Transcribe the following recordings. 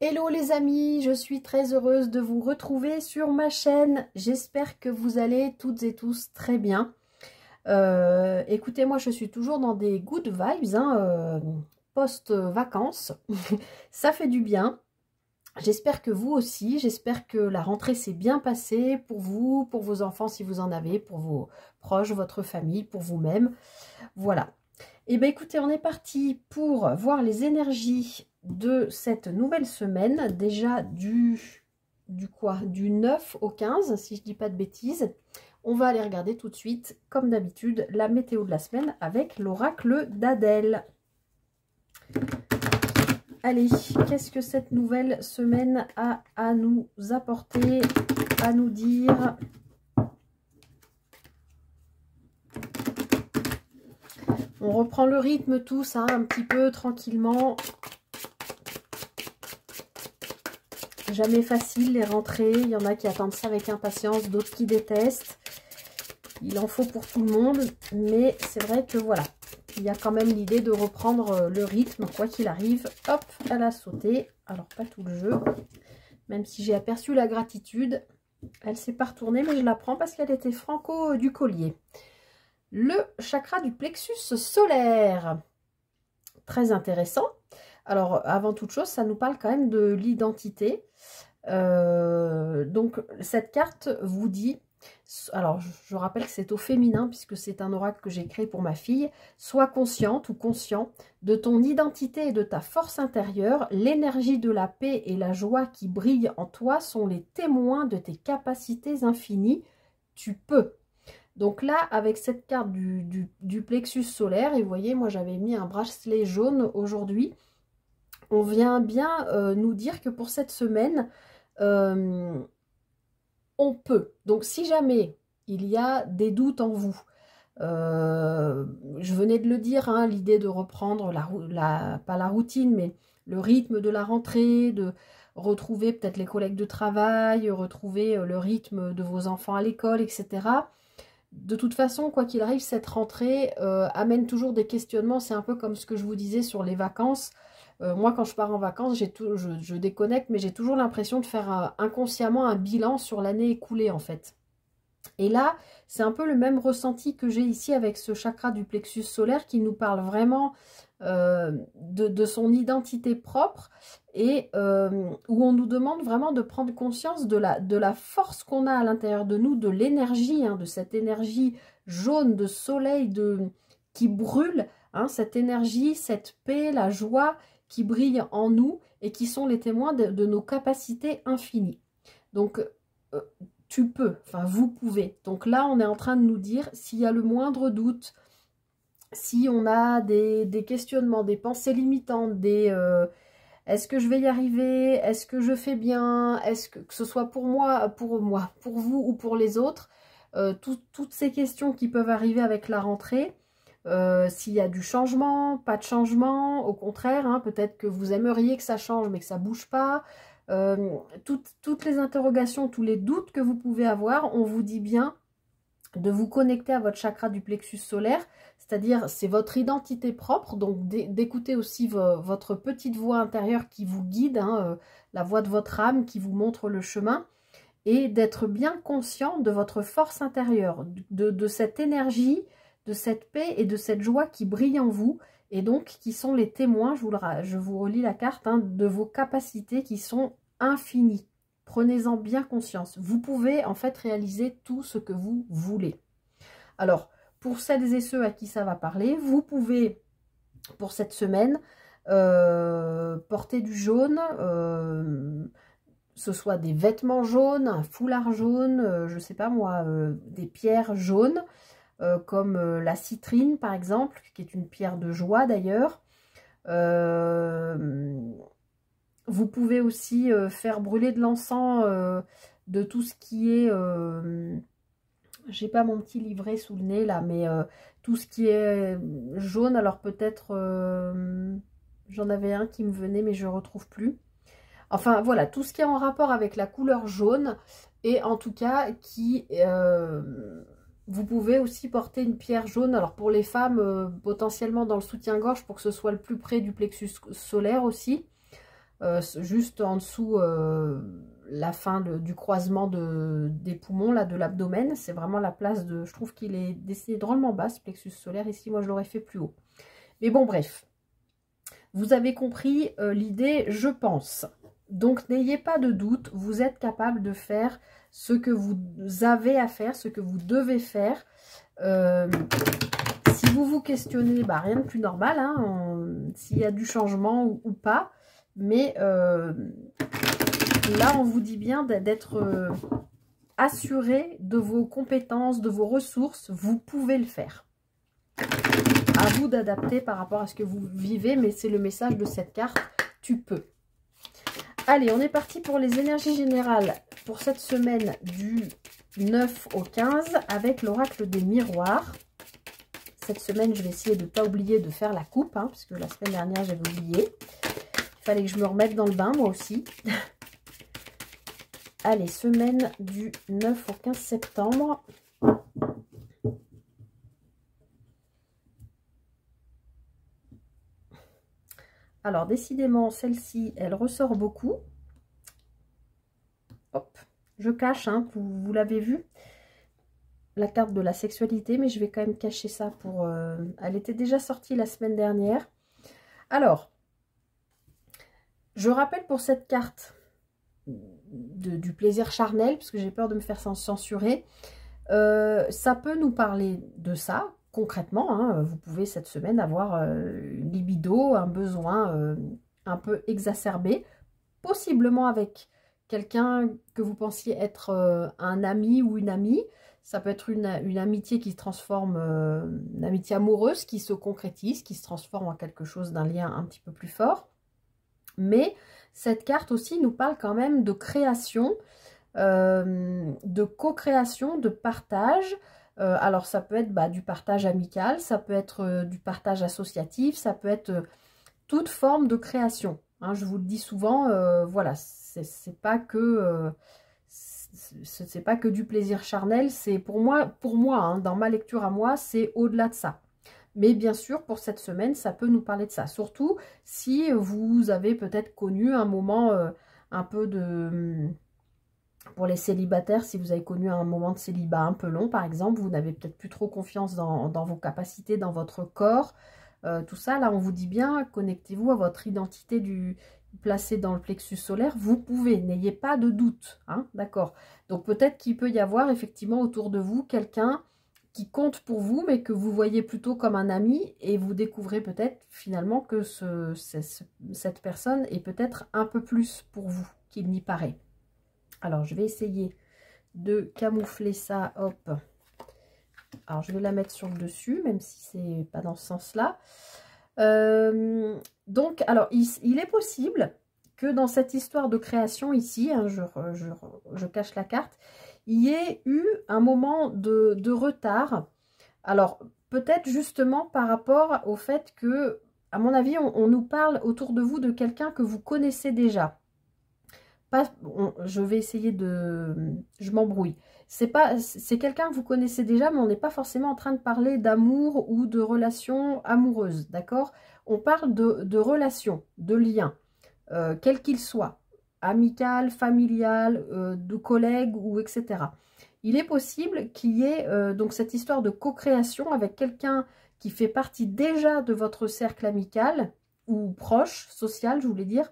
Hello les amis, je suis très heureuse de vous retrouver sur ma chaîne. J'espère que vous allez toutes et tous très bien. Écoutez, moi je suis toujours dans des good vibes, post-vacances. Ça fait du bien. J'espère que vous aussi, j'espère que la rentrée s'est bien passée pour vous, pour vos enfants si vous en avez, pour vos proches, votre famille, pour vous-même. Voilà. Et bien écoutez, on est parti pour voir les énergies de cette nouvelle semaine, déjà du 9 au 15, si je dis pas de bêtises. On va aller regarder tout de suite, comme d'habitude, la météo de la semaine avec l'oracle d'Adèle. Allez, qu'est-ce que cette nouvelle semaine a à nous apporter, à nous dire ? On reprend le rythme tous, hein, un petit peu tranquillement. Jamais facile les rentrées. Il y en a qui attendent ça avec impatience, d'autres qui détestent. Il en faut pour tout le monde. Mais c'est vrai que voilà, il y a quand même l'idée de reprendre le rythme, quoi qu'il arrive. Hop, elle a sauté. Alors pas tout le jeu. Même si j'ai aperçu la gratitude, elle s'est pas retournée, mais je la prends parce qu'elle était franco du collier. Le chakra du plexus solaire. Très intéressant. Alors, avant toute chose, ça nous parle quand même de l'identité. Donc, cette carte vous dit... Alors, je rappelle que c'est au féminin, puisque c'est un oracle que j'ai créé pour ma fille. Sois consciente ou conscient de ton identité et de ta force intérieure. L'énergie de la paix et la joie qui brillent en toi sont les témoins de tes capacités infinies. Tu peux. Donc là, avec cette carte du plexus solaire, et vous voyez, moi j'avais mis un bracelet jaune aujourd'hui, on vient bien nous dire que pour cette semaine, on peut. Donc si jamais il y a des doutes en vous, je venais de le dire, hein, l'idée de reprendre pas la routine, mais le rythme de la rentrée, de retrouver peut-être les collègues de travail, retrouver le rythme de vos enfants à l'école, etc. De toute façon, quoi qu'il arrive, cette rentrée amène toujours des questionnements. C'est un peu comme ce que je vous disais sur les vacances. Moi, quand je pars en vacances, je déconnecte, mais j'ai toujours l'impression de faire inconsciemment un bilan sur l'année écoulée, en fait. Et là, c'est un peu le même ressenti que j'ai ici avec ce chakra du plexus solaire qui nous parle vraiment de son identité propre et où on nous demande vraiment de prendre conscience de la force qu'on a à l'intérieur de nous, de l'énergie, hein, de cette énergie jaune de soleil qui brûle, hein, cette énergie, cette paix, la joie qui brille en nous et qui sont les témoins de nos capacités infinies. Donc, tu peux, enfin vous pouvez. Donc là, on est en train de nous dire, s'il y a le moindre doute, si on a des questionnements, des pensées limitantes, est-ce que je vais y arriver, est-ce que je fais bien, est-ce que ce soit pour moi, pour vous ou pour les autres, toutes ces questions qui peuvent arriver avec la rentrée, s'il y a du changement, pas de changement, au contraire, hein, peut-être que vous aimeriez que ça change mais que ça bouge pas, toutes les interrogations, tous les doutes que vous pouvez avoir, on vous dit bien de vous connecter à votre chakra du plexus solaire, c'est-à-dire c'est votre identité propre, donc d'écouter aussi votre petite voix intérieure qui vous guide, hein, la voix de votre âme qui vous montre le chemin, et d'être bien conscient de votre force intérieure, de cette énergie, de cette paix et de cette joie qui brille en vous, et donc qui sont les témoins, je vous relis la carte, hein, de vos capacités qui sont infinies. Prenez-en bien conscience. Vous pouvez en fait réaliser tout ce que vous voulez. Alors, pour celles et ceux à qui ça va parler, vous pouvez, pour cette semaine, porter du jaune, ce soit des vêtements jaunes, un foulard jaune, je ne sais pas moi, des pierres jaunes, comme la citrine par exemple, qui est une pierre de joie d'ailleurs. Vous pouvez aussi faire brûler de l'encens de tout ce qui est... j'ai pas mon petit livret sous le nez là, mais tout ce qui est jaune, alors peut-être... j'en avais un qui me venait, mais je ne retrouve plus. Enfin voilà, tout ce qui est en rapport avec la couleur jaune, et en tout cas qui... vous pouvez aussi porter une pierre jaune, alors pour les femmes, potentiellement dans le soutien-gorge, pour que ce soit le plus près du plexus solaire aussi. juste en dessous la fin du croisement des poumons, là, de l'abdomen. C'est vraiment la place de... Je trouve qu'il est dessiné drôlement bas, ce plexus solaire. Ici, moi, je l'aurais fait plus haut. Mais bon, bref. Vous avez compris l'idée, je pense. Donc, n'ayez pas de doute. Vous êtes capable de faire ce que vous avez à faire, ce que vous devez faire. Si vous vous questionnez, bah, rien de plus normal, hein, s'il y a du changement ou pas. Mais là, on vous dit bien d'être assuré de vos compétences, de vos ressources. Vous pouvez le faire. À vous d'adapter par rapport à ce que vous vivez, mais c'est le message de cette carte. Tu peux. Allez, on est parti pour les énergies générales pour cette semaine du 9 au 15 avec l'oracle des miroirs. Cette semaine, je vais essayer de ne pas oublier de faire la coupe, hein, parce que la semaine dernière, j'avais oublié. Il fallait que je me remette dans le bain, moi aussi. Allez, semaine du 9 au 15 septembre. Alors, décidément, celle-ci, elle ressort beaucoup. Hop, je cache, hein, vous l'avez vu, la carte de la sexualité, mais je vais quand même cacher ça pour... elle était déjà sortie la semaine dernière. Alors, je rappelle pour cette carte du plaisir charnel, parce que j'ai peur de me faire censurer, ça peut nous parler de ça, concrètement, hein. Vous pouvez cette semaine avoir une libido, un besoin un peu exacerbé, possiblement avec quelqu'un que vous pensiez être un ami ou une amie. Ça peut être une amitié qui se transforme, une amitié amoureuse qui se concrétise, qui se transforme en quelque chose d'un lien un petit peu plus fort. Mais cette carte aussi nous parle quand même de création, de co-création, de partage. Alors ça peut être du partage amical, ça peut être du partage associatif, ça peut être toute forme de création. Hein, je vous le dis souvent, voilà, c'est pas que du plaisir charnel. C'est pour moi hein, dans ma lecture à moi, c'est au-delà de ça. Mais bien sûr, pour cette semaine, ça peut nous parler de ça. Surtout si vous avez peut-être connu un moment un peu de... Pour les célibataires, si vous avez connu un moment de célibat un peu long, par exemple, vous n'avez peut-être plus trop confiance dans vos capacités, dans votre corps. Tout ça, là, on vous dit bien, connectez-vous à votre identité placée dans le plexus solaire. Vous pouvez, n'ayez pas de doute, hein, d'accord. Donc, peut-être qu'il peut y avoir effectivement autour de vous quelqu'un qui compte pour vous, mais que vous voyez plutôt comme un ami, et vous découvrez peut-être finalement que cette personne est peut-être un peu plus pour vous qu'il n'y paraît. Alors, je vais essayer de camoufler ça, hop. Alors, je vais la mettre sur le dessus, même si c'est pas dans ce sens-là. Donc, alors, il est possible que dans cette histoire de création ici, hein, je cache la carte, il y ait eu un moment de retard. Alors, peut-être justement par rapport au fait que, à mon avis, on nous parle autour de vous de quelqu'un que vous connaissez déjà. Je vais essayer de... Je m'embrouille. C'est quelqu'un que vous connaissez déjà, mais on n'est pas forcément en train de parler d'amour ou de relations amoureuses, d'accord? On parle de relations, de liens, quels qu'ils soient, amical, familial, de collègues ou etc. Il est possible qu'il y ait donc cette histoire de co-création avec quelqu'un qui fait partie déjà de votre cercle amical ou proche, social, je voulais dire,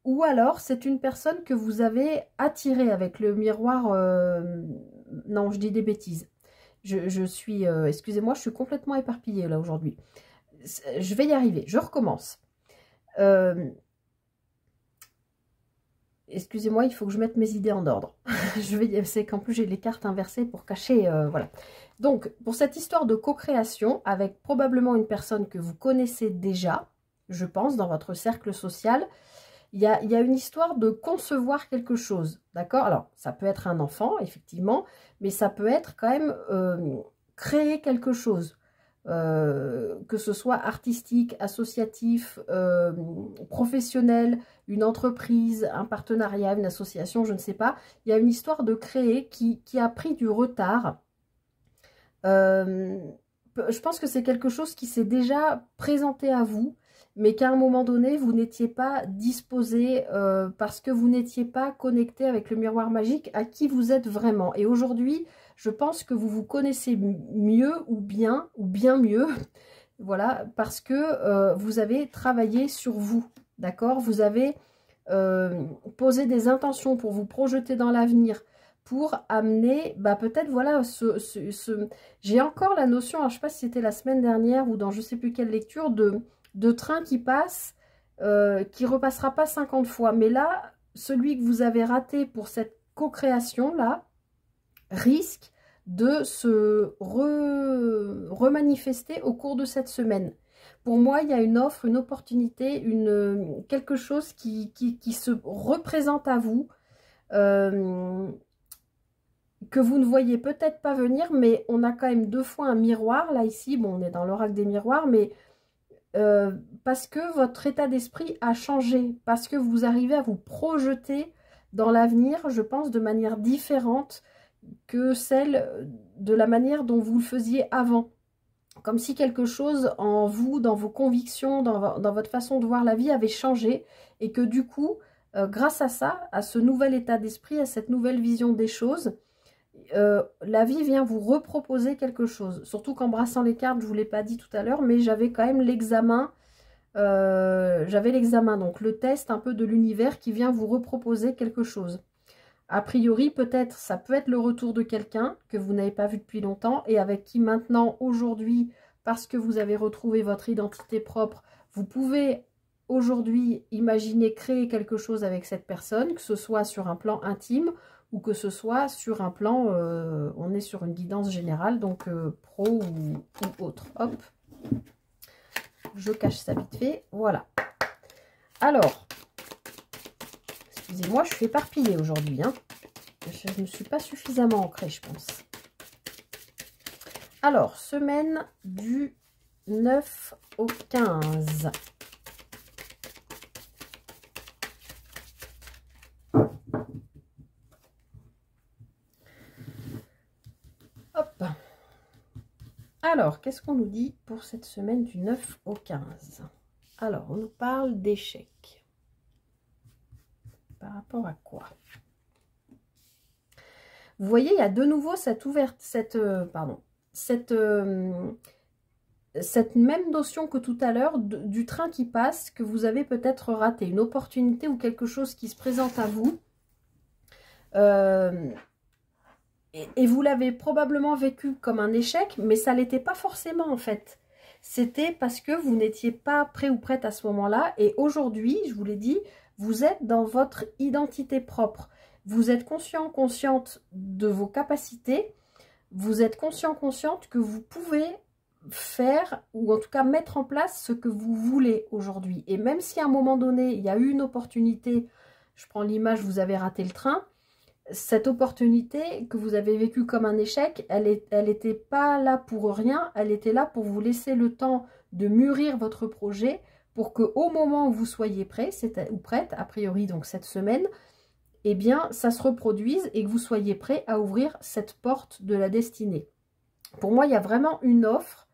ou alors, c'est une personne que vous avez attirée avec le miroir... non, je dis des bêtises. Je suis... excusez-moi, je suis complètement éparpillée là aujourd'hui. Je vais y arriver. Je recommence. Excusez-moi, il faut que je mette mes idées en ordre. C'est qu'en plus, j'ai les cartes inversées pour cacher... voilà. Donc, pour cette histoire de co-création, avec probablement une personne que vous connaissez déjà, je pense, dans votre cercle social... Il y a une histoire de concevoir quelque chose, d'accord? Alors, ça peut être un enfant, effectivement, mais ça peut être quand même créer quelque chose, que ce soit artistique, associatif, professionnel, une entreprise, un partenariat, une association, je ne sais pas. Il y a une histoire de créer qui a pris du retard. Je pense que c'est quelque chose qui s'est déjà présenté à vous, mais qu'à un moment donné, vous n'étiez pas disposé parce que vous n'étiez pas connecté avec le miroir magique à qui vous êtes vraiment. Et aujourd'hui, je pense que vous vous connaissez mieux ou bien mieux, voilà, parce que vous avez travaillé sur vous, d'accord? Vous avez posé des intentions pour vous projeter dans l'avenir, pour amener, bah peut-être, voilà, j'ai encore la notion, alors, je ne sais pas si c'était la semaine dernière ou dans je ne sais plus quelle lecture, de train qui passe, qui repassera pas 50 fois. Mais là, celui que vous avez raté pour cette co-création-là, risque de se remanifester au cours de cette semaine. Pour moi, il y a une offre, une opportunité, quelque chose qui se représente à vous, que vous ne voyez peut-être pas venir, mais on a quand même 2 fois un miroir, là, ici. Bon, on est dans l'oracle des miroirs, mais parce que votre état d'esprit a changé, parce que vous arrivez à vous projeter dans l'avenir, je pense, de manière différente que celle de la manière dont vous le faisiez avant. Comme si quelque chose en vous, dans vos convictions, dans votre façon de voir la vie avait changé et que du coup, grâce à ça, à ce nouvel état d'esprit, à cette nouvelle vision des choses, la vie vient vous reproposer quelque chose. Surtout qu'en brassant les cartes, je ne vous l'ai pas dit tout à l'heure, mais j'avais quand même l'examen. J'avais l'examen, donc le test un peu de l'univers qui vient vous reproposer quelque chose. A priori, peut-être, ça peut être le retour de quelqu'un que vous n'avez pas vu depuis longtemps et avec qui maintenant, aujourd'hui, parce que vous avez retrouvé votre identité propre, vous pouvez aujourd'hui imaginer créer quelque chose avec cette personne, que ce soit sur un plan intime ou que ce soit sur un plan, on est sur une guidance générale, donc pro ou autre. Hop, je cache ça vite fait, voilà. Alors, excusez-moi, je suis éparpillée aujourd'hui, hein. Je ne suis pas suffisamment ancrée, je pense. Alors, semaine du 9 au 15. Hop. Alors, qu'est-ce qu'on nous dit pour cette semaine du 9 au 15? Alors, on nous parle d'échecs. Par rapport à quoi? Vous voyez, il y a de nouveau cette cette même notion que tout à l'heure du train qui passe, que vous avez peut-être raté, une opportunité ou quelque chose qui se présente à vous. Et vous l'avez probablement vécu comme un échec, mais ça ne l'était pas forcément en fait. C'était parce que vous n'étiez pas prêt ou prête à ce moment-là. Et aujourd'hui, je vous l'ai dit, vous êtes dans votre identité propre. Vous êtes conscient, consciente de vos capacités. Vous êtes conscient, consciente que vous pouvez faire, ou en tout cas mettre en place ce que vous voulez aujourd'hui. Et même si à un moment donné, il y a eu une opportunité, je prends l'image, vous avez raté le train, cette opportunité que vous avez vécue comme un échec, elle n'était pas là pour rien, elle était là pour vous laisser le temps de mûrir votre projet, pour qu'au moment où vous soyez prêt, ou prête, a priori donc cette semaine, eh bien ça se reproduise et que vous soyez prêt à ouvrir cette porte de la destinée. Pour moi, il y a vraiment une offre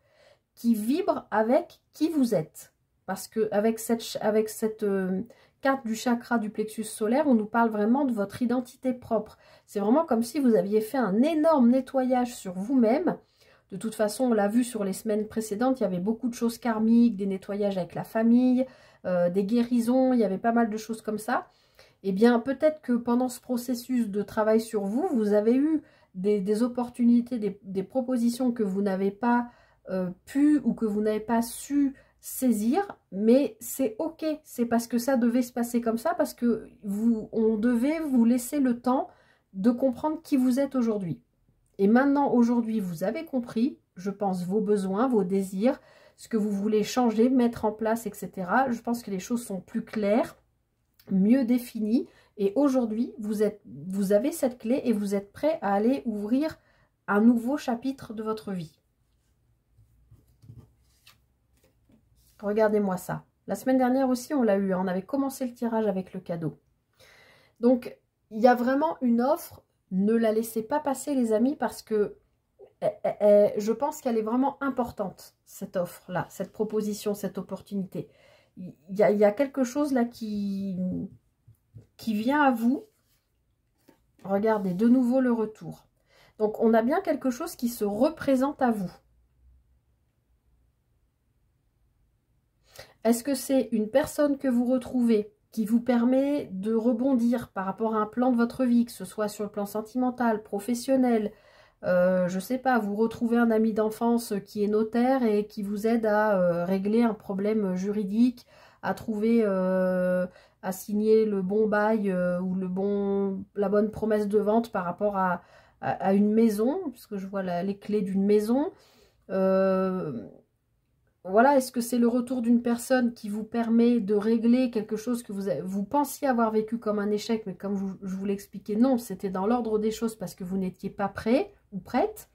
qui vibre avec qui vous êtes. Parce que avec cette carte du chakra du plexus solaire, on nous parle vraiment de votre identité propre. C'est vraiment comme si vous aviez fait un énorme nettoyage sur vous-même. De toute façon, on l'a vu sur les semaines précédentes, il y avait beaucoup de choses karmiques, des nettoyages avec la famille, des guérisons, il y avait pas mal de choses comme ça. Eh bien, peut-être que pendant ce processus de travail sur vous, vous avez eu des opportunités, des propositions que vous n'avez pas pu ou que vous n'avez pas su saisir, mais c'est ok, c'est parce que ça devait se passer comme ça, parce que on devait vous laisser le temps de comprendre qui vous êtes aujourd'hui. Et maintenant, aujourd'hui, vous avez compris, je pense, vos besoins, vos désirs, ce que vous voulez changer, mettre en place, etc. Je pense que les choses sont plus claires, mieux définies, et aujourd'hui, vous avez cette clé et vous êtes prêt à aller ouvrir un nouveau chapitre de votre vie. Regardez-moi ça. La semaine dernière aussi, on l'a eu. On avait commencé le tirage avec le cadeau. Donc, il y a vraiment une offre. Ne la laissez pas passer, les amis, parce que je pense qu'elle est vraiment importante, cette offre-là, cette proposition, cette opportunité. il y a quelque chose là qui vient à vous. Regardez, de nouveau le retour. Donc, on a bien quelque chose qui se représente à vous. Est-ce que c'est une personne que vous retrouvez qui vous permet de rebondir par rapport à un plan de votre vie, que ce soit sur le plan sentimental, professionnel, je ne sais pas, vous retrouvez un ami d'enfance qui est notaire et qui vous aide à régler un problème juridique, à trouver, à signer le bon bail ou la bonne promesse de vente par rapport à une maison, puisque je vois les clés d'une maison. Voilà, est-ce que c'est le retour d'une personne qui vous permet de régler quelque chose que vous pensiez avoir vécu comme un échec, mais comme je vous l'expliquais, non, c'était dans l'ordre des choses parce que vous n'étiez pas prêt ou prête.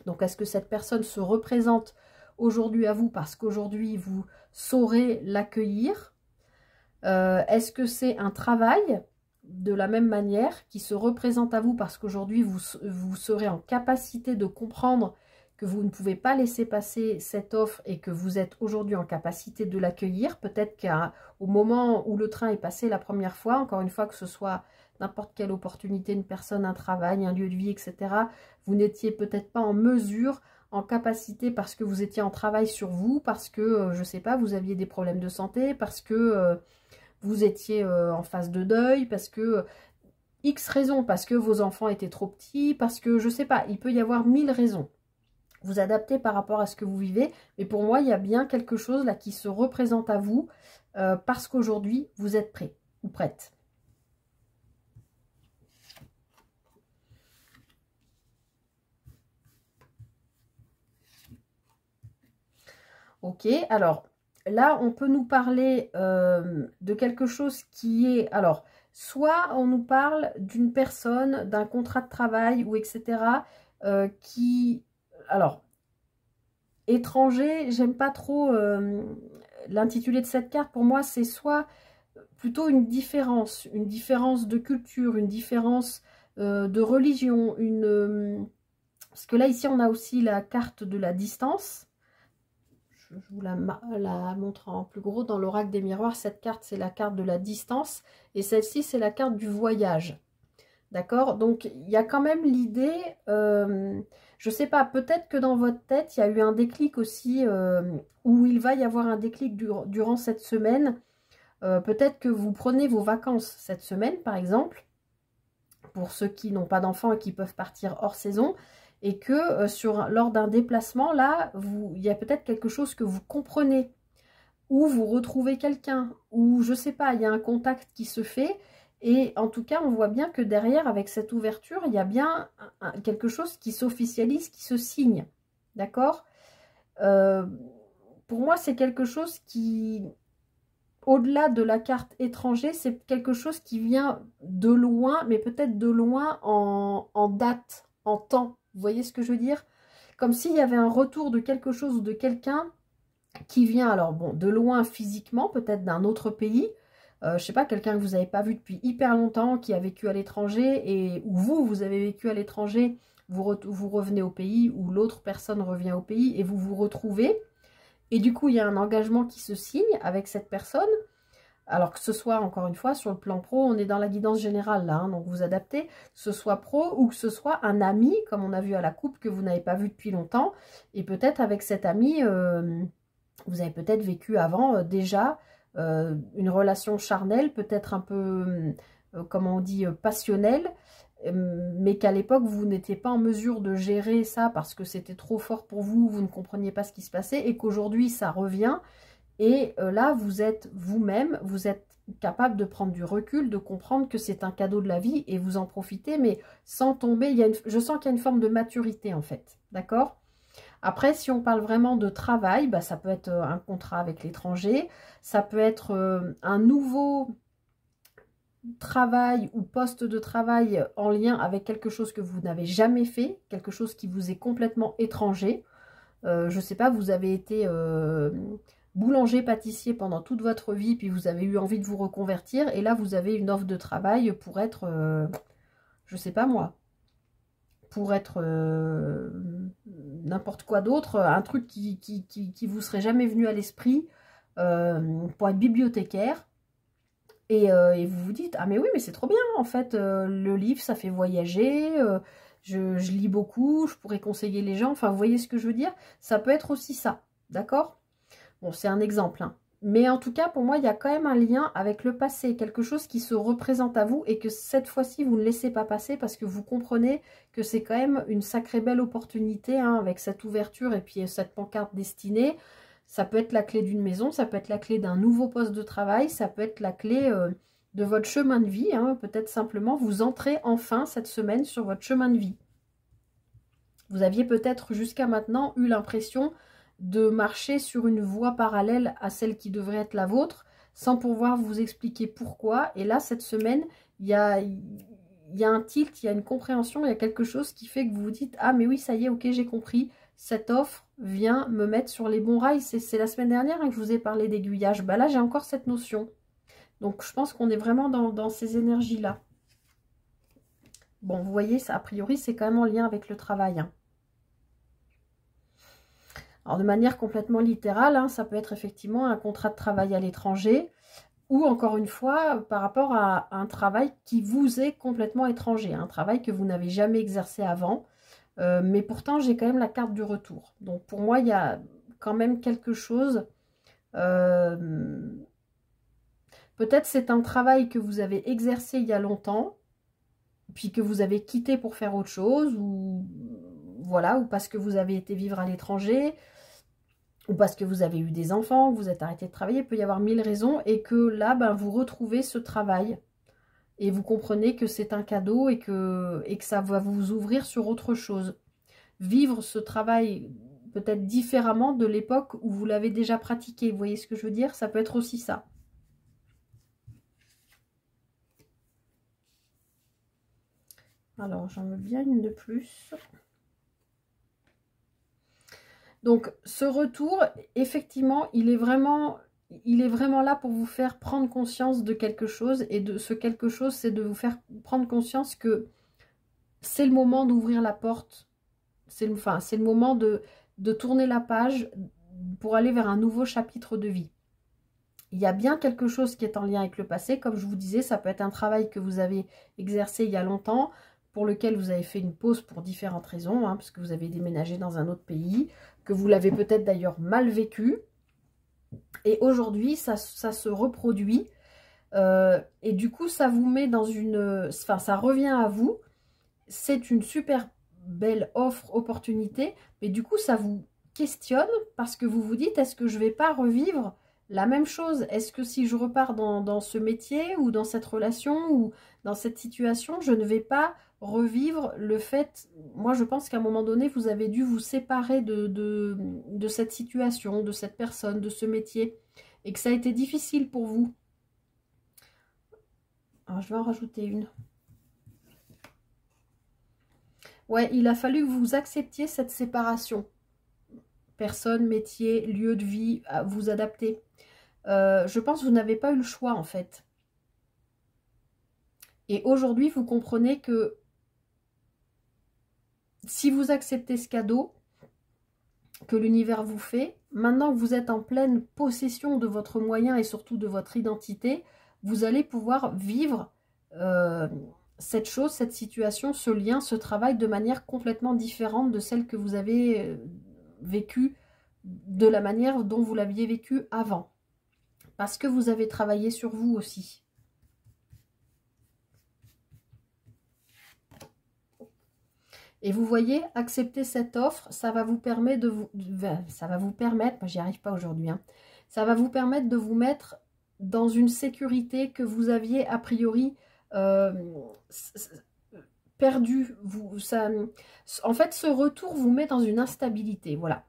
Donc, est-ce que cette personne se représente aujourd'hui à vous parce qu'aujourd'hui, vous saurez l'accueillir? Est-ce que c'est un travail de la même manière qui se représente à vous parce qu'aujourd'hui, vous serez en capacité de comprendre que vous ne pouvez pas laisser passer cette offre et que vous êtes aujourd'hui en capacité de l'accueillir. Peut-être qu'au moment où le train est passé la première fois, encore une fois, que ce soit n'importe quelle opportunité, une personne, un travail, un lieu de vie, etc., vous n'étiez peut-être pas en mesure, en capacité, parce que vous étiez en travail sur vous, parce que, je ne sais pas, vous aviez des problèmes de santé, parce que vous étiez en phase de deuil, parce que X raisons, parce que vos enfants étaient trop petits, parce que, je ne sais pas, il peut y avoir 1000 raisons. Vous adaptez par rapport à ce que vous vivez, mais pour moi, il y a bien quelque chose là qui se représente à vous parce qu'aujourd'hui, vous êtes prêt ou prête. Ok, alors là, on peut nous parler de quelque chose qui est... Alors, soit on nous parle d'une personne, d'un contrat de travail ou etc. Qui... Alors, étranger, j'aime pas trop l'intitulé de cette carte. Pour moi, c'est soit plutôt une différence de culture, une différence de religion, parce que là, ici, on a aussi la carte de la distance. Je vous la montre en plus gros dans l'oracle des miroirs. Cette carte, c'est la carte de la distance. Et celle-ci, c'est la carte du voyage. D'accord? Donc, il y a quand même l'idée, je sais pas, peut-être que dans votre tête, il y a eu un déclic aussi, où il va y avoir un déclic durant cette semaine. Peut-être que vous prenez vos vacances cette semaine, par exemple, pour ceux qui n'ont pas d'enfants et qui peuvent partir hors saison, et que lors d'un déplacement, là, il y a peut-être quelque chose que vous comprenez, ou vous retrouvez quelqu'un, ou je sais pas, il y a un contact qui se fait. Et en tout cas, on voit bien que derrière, avec cette ouverture, il y a bien quelque chose qui s'officialise, qui se signe. D'accord? Pour moi, c'est quelque chose qui, au-delà de la carte étranger, c'est quelque chose qui vient de loin, mais peut-être de loin en date, en temps. Vous voyez ce que je veux dire? Comme s'il y avait un retour de quelque chose ou de quelqu'un qui vient, alors bon, de loin physiquement, peut-être d'un autre pays. Je sais pas, quelqu'un que vous n'avez pas vu depuis hyper longtemps, qui a vécu à l'étranger, et ou vous avez vécu à l'étranger, vous revenez au pays, ou l'autre personne revient au pays, et vous vous retrouvez. Et du coup, il y a un engagement qui se signe avec cette personne. Alors que ce soit, encore une fois, sur le plan pro, on est dans la guidance générale là, hein, donc vous adaptez, que ce soit pro ou que ce soit un ami, comme on a vu à la coupe, que vous n'avez pas vu depuis longtemps. Et peut-être avec cet ami, vous avez peut-être vécu avant déjà une relation charnelle, peut-être un peu, comment on dit, passionnelle, mais qu'à l'époque, vous n'étiez pas en mesure de gérer ça parce que c'était trop fort pour vous, vous ne compreniez pas ce qui se passait, et qu'aujourd'hui, ça revient. Et là, vous êtes vous-même, vous êtes capable de prendre du recul, de comprendre que c'est un cadeau de la vie, et vous en profitez, mais sans tomber. Je sens qu'il y a une forme de maturité, en fait. D'accord ? Après, si on parle vraiment de travail, bah, ça peut être un contrat avec l'étranger, ça peut être un nouveau travail ou poste de travail en lien avec quelque chose que vous n'avez jamais fait, quelque chose qui vous est complètement étranger. Je ne sais pas, vous avez été boulanger-pâtissier pendant toute votre vie, puis vous avez eu envie de vous reconvertir, et là vous avez une offre de travail pour être, je ne sais pas moi, pour être n'importe quoi d'autre, un truc qui vous serait jamais venu à l'esprit, pour être bibliothécaire. Et vous vous dites, ah mais oui, mais c'est trop bien, en fait, le livre, ça fait voyager, je lis beaucoup, je pourrais conseiller les gens, enfin, vous voyez ce que je veux dire? Ça peut être aussi ça, d'accord? Bon, c'est un exemple, hein. Mais en tout cas, pour moi, il y a quand même un lien avec le passé, quelque chose qui se représente à vous et que cette fois-ci, vous ne laissez pas passer parce que vous comprenez que c'est quand même une sacrée belle opportunité, hein, avec cette ouverture et puis cette pancarte destinée. Ça peut être la clé d'une maison, ça peut être la clé d'un nouveau poste de travail, ça peut être la clé de votre chemin de vie, hein. Peut-être simplement vous entrez enfin cette semaine sur votre chemin de vie. Vous aviez peut-être jusqu'à maintenant eu l'impression de marcher sur une voie parallèle à celle qui devrait être la vôtre, sans pouvoir vous expliquer pourquoi. Et là, cette semaine, il y a un tilt, il y a une compréhension, il y a quelque chose qui fait que vous vous dites « Ah, mais oui, ça y est, ok, j'ai compris. Cette offre vient me mettre sur les bons rails. » C'est la semaine dernière, hein, que je vous ai parlé d'aiguillage. Bah là, j'ai encore cette notion. Donc, je pense qu'on est vraiment dans ces énergies-là. Bon, vous voyez, ça, a priori, c'est quand même en lien avec le travail, hein. Alors, de manière complètement littérale, hein, ça peut être effectivement un contrat de travail à l'étranger ou, encore une fois, par rapport à un travail qui vous est complètement étranger, un travail que vous n'avez jamais exercé avant. Mais pourtant, j'ai quand même la carte du retour. Donc, pour moi, il y a quand même quelque chose. Peut-être c'est un travail que vous avez exercé il y a longtemps, puis que vous avez quitté pour faire autre chose, ou voilà, ou parce que vous avez été vivre à l'étranger, ou parce que vous avez eu des enfants, vous êtes arrêté de travailler, il peut y avoir 1000 raisons, et que là, ben, vous retrouvez ce travail, et vous comprenez que c'est un cadeau, et que ça va vous ouvrir sur autre chose. Vivre ce travail peut-être différemment de l'époque où vous l'avez déjà pratiqué, vous voyez ce que je veux dire? Ça peut être aussi ça. Alors, j'en veux bien une de plus. Donc, ce retour, effectivement, il est vraiment là pour vous faire prendre conscience de quelque chose. Et de ce quelque chose, c'est de vous faire prendre conscience que c'est le moment d'ouvrir la porte. C'est le moment de tourner la page pour aller vers un nouveau chapitre de vie. Il y a bien quelque chose qui est en lien avec le passé. Comme je vous disais, ça peut être un travail que vous avez exercé il y a longtemps, pour lequel vous avez fait une pause pour différentes raisons, hein, parce que vous avez déménagé dans un autre pays, que vous l'avez peut-être d'ailleurs mal vécu. Et aujourd'hui, ça se reproduit. Et du coup, ça vous met dans une... Enfin, ça revient à vous. C'est une super belle offre, opportunité. Mais du coup, ça vous questionne parce que vous vous dites, est-ce que je ne vais pas revivre la même chose? Est-ce que si je repars dans ce métier ou dans cette relation ou dans cette situation, je ne vais pas revivre le fait... Moi, je pense qu'à un moment donné, vous avez dû vous séparer de cette situation, de cette personne, de ce métier, et que ça a été difficile pour vous. Alors, je vais en rajouter une. Ouais, il a fallu que vous acceptiez cette séparation. Personne, métier, lieu de vie, à vous adapter. Je pense que vous n'avez pas eu le choix, en fait. Et aujourd'hui, vous comprenez que si vous acceptez ce cadeau que l'univers vous fait, maintenant que vous êtes en pleine possession de votre moyen et surtout de votre identité, vous allez pouvoir vivre cette chose, cette situation, ce lien, ce travail de manière complètement différente de celle que vous avez vécue, de la manière dont vous l'aviez vécu avant. Parce que vous avez travaillé sur vous aussi. Et vous voyez, accepter cette offre, ça va vous permettre de vous... Ça va vous permettre, moi j'y arrive pas aujourd'hui, hein, ça va vous permettre de vous mettre dans une sécurité que vous aviez a priori perdue. En fait, ce retour vous met dans une instabilité, voilà.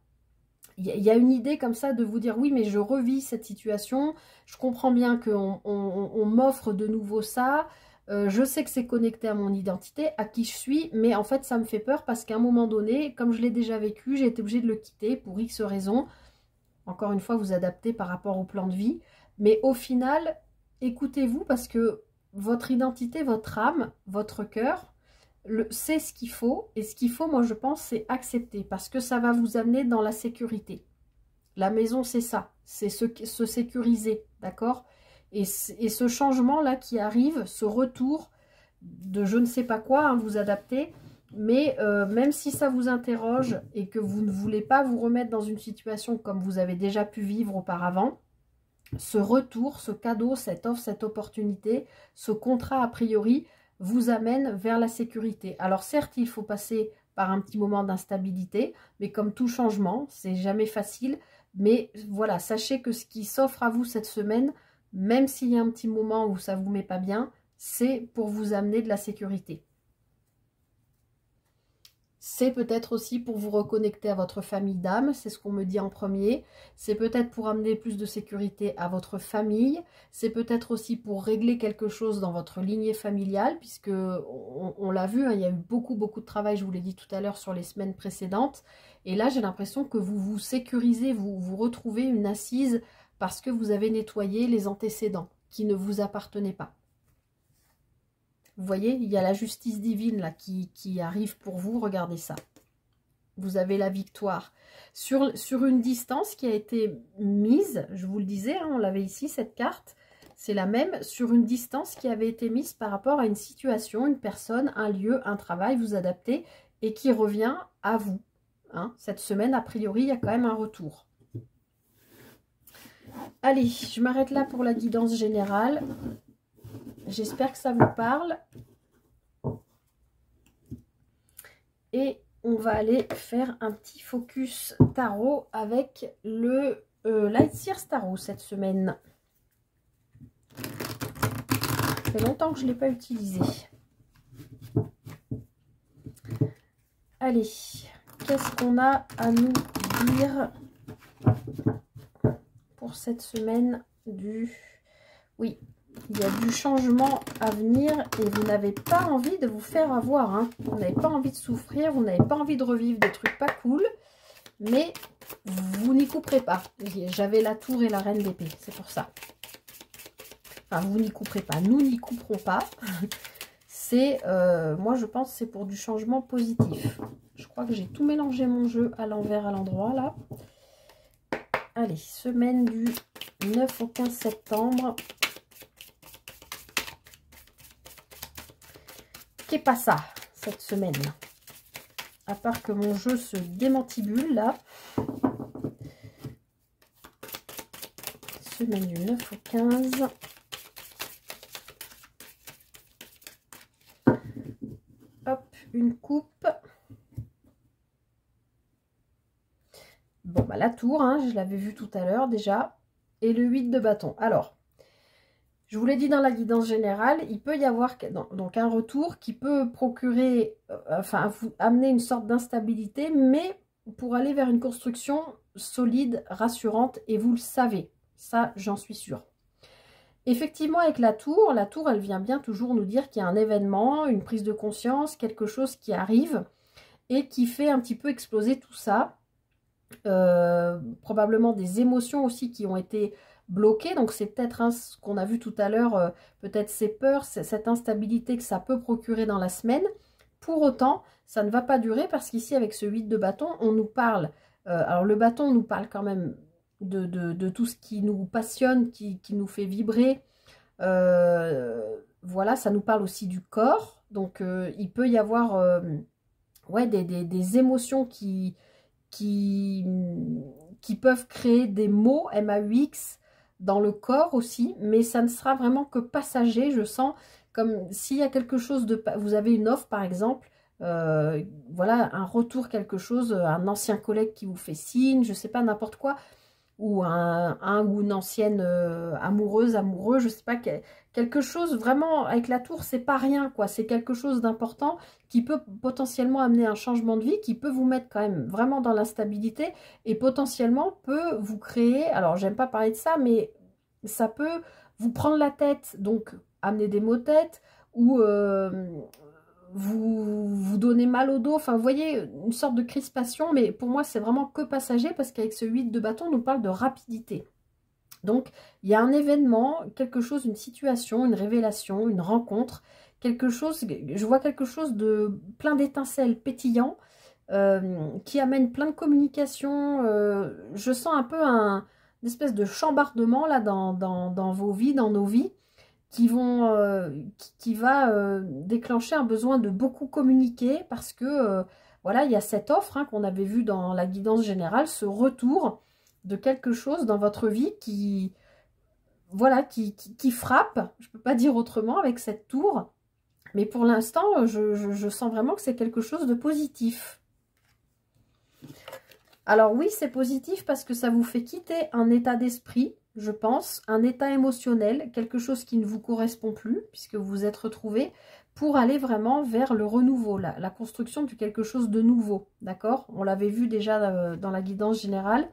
Il y a une idée comme ça de vous dire, oui, mais je revis cette situation, je comprends bien qu'on m'offre de nouveau ça, je sais que c'est connecté à mon identité, à qui je suis, mais en fait, ça me fait peur parce qu'à un moment donné, comme je l'ai déjà vécu, j'ai été obligée de le quitter pour X raisons. Encore une fois, vous adaptez par rapport au plan de vie. Mais au final, écoutez-vous parce que votre identité, votre âme, votre cœur, c'est ce qu'il faut. Et ce qu'il faut, moi, je pense, c'est accepter parce que ça va vous amener dans la sécurité. La maison, c'est ça. c'est se sécuriser, d'accord? Et ce changement-là qui arrive, ce retour de je ne sais pas quoi, hein, vous adapter, mais même si ça vous interroge et que vous ne voulez pas vous remettre dans une situation comme vous avez déjà pu vivre auparavant, ce retour, ce cadeau, cette offre, cette opportunité, ce contrat a priori vous amène vers la sécurité. Alors certes, il faut passer par un petit moment d'instabilité, mais comme tout changement, c'est jamais facile. Mais voilà, sachez que ce qui s'offre à vous cette semaine, même s'il y a un petit moment où ça vous met pas bien, c'est pour vous amener de la sécurité. C'est peut-être aussi pour vous reconnecter à votre famille d'âme, c'est ce qu'on me dit en premier. C'est peut-être pour amener plus de sécurité à votre famille. C'est peut-être aussi pour régler quelque chose dans votre lignée familiale, puisque on l'a vu, hein, il y a eu beaucoup de travail, je vous l'ai dit tout à l'heure, sur les semaines précédentes. Et là, j'ai l'impression que vous vous sécurisez, vous retrouvez une assise parce que vous avez nettoyé les antécédents qui ne vous appartenaient pas. Vous voyez, il y a la justice divine là qui arrive pour vous. Regardez ça. Vous avez la victoire. Sur une distance qui a été mise, je vous le disais, hein, on l'avait ici, cette carte. C'est la même, sur une distance qui avait été mise par rapport à une situation, une personne, un lieu, un travail, vous adaptez, et qui revient à vous. Hein. Cette semaine, a priori, il y a quand même un retour. Allez, je m'arrête là pour la guidance générale. J'espère que ça vous parle. Et on va aller faire un petit focus tarot avec le Light Seers Tarot cette semaine. Ça fait longtemps que je ne l'ai pas utilisé. Allez, qu'est-ce qu'on a à nous dire pour cette semaine du... Oui. Il y a du changement à venir et vous n'avez pas envie de vous faire avoir. Hein. Vous n'avez pas envie de souffrir, vous n'avez pas envie de revivre des trucs pas cool. Mais vous n'y couperez pas. J'avais la tour et la reine d'épée, c'est pour ça. Enfin, vous n'y couperez pas. Nous n'y couperons pas. C'est, moi je pense que c'est pour du changement positif. Je crois que j'ai tout mélangé mon jeu à l'envers, à l'endroit là. Allez, semaine du 9 au 15 septembre. Qu'est pas ça cette semaine, à part que mon jeu se démantibule là. Semaine du 9 au 15. Hop, une coupe. Bon bah la tour, hein, je l'avais vu tout à l'heure déjà. Et le 8 de bâton. Alors, je vous l'ai dit dans la guidance générale, il peut y avoir donc un retour qui peut procurer, enfin vous amener une sorte d'instabilité, mais pour aller vers une construction solide, rassurante, et vous le savez, ça j'en suis sûre. Effectivement avec la tour elle vient bien toujours nous dire qu'il y a un événement, une prise de conscience, quelque chose qui arrive et qui fait un petit peu exploser tout ça. Probablement des émotions aussi qui ont été bloqué, donc c'est peut-être ce qu'on a vu tout à l'heure, peut-être ces peurs, cette instabilité que ça peut procurer dans la semaine. Pour autant, ça ne va pas durer parce qu'ici avec ce 8 de bâton, on nous parle, alors le bâton nous parle quand même de tout ce qui nous passionne, qui nous fait vibrer, voilà, ça nous parle aussi du corps, donc il peut y avoir ouais, des émotions qui peuvent créer des maux, MAUX, dans le corps aussi, mais ça ne sera vraiment que passager, je sens, comme s'il y a quelque chose de... Vous avez une offre, par exemple, voilà, un retour, quelque chose, un ancien collègue qui vous fait signe, je sais pas, n'importe quoi, ou un ou une ancienne amoureuse, amoureux, je sais pas, quelque chose vraiment, avec la tour, c'est pas rien, quoi, c'est quelque chose d'important qui peut potentiellement amener un changement de vie, qui peut vous mettre quand même vraiment dans l'instabilité, et potentiellement peut vous créer, alors j'aime pas parler de ça, mais ça peut vous prendre la tête, donc amener des maux de tête, ou vous donnez mal au dos, enfin vous voyez, une sorte de crispation, mais pour moi c'est vraiment que passager, parce qu'avec ce 8 de bâton, on nous parle de rapidité. Donc il y a un événement, quelque chose, une situation, une révélation, une rencontre, quelque chose, je vois quelque chose de plein d'étincelles pétillant, qui amène plein de communication, je sens un peu une espèce de chambardement là dans vos vies, dans nos vies, qui va déclencher un besoin de beaucoup communiquer parce que voilà, il y a cette offre hein, qu'on avait vue dans la guidance générale, ce retour de quelque chose dans votre vie qui, voilà, qui frappe, je ne peux pas dire autrement avec cette tour, mais pour l'instant, je sens vraiment que c'est quelque chose de positif. Alors oui, c'est positif parce que ça vous fait quitter un état d'esprit, je pense, un état émotionnel, quelque chose qui ne vous correspond plus, puisque vous vous êtes retrouvé, pour aller vraiment vers le renouveau, la construction de quelque chose de nouveau, d'accord? On l'avait vu déjà dans la guidance générale.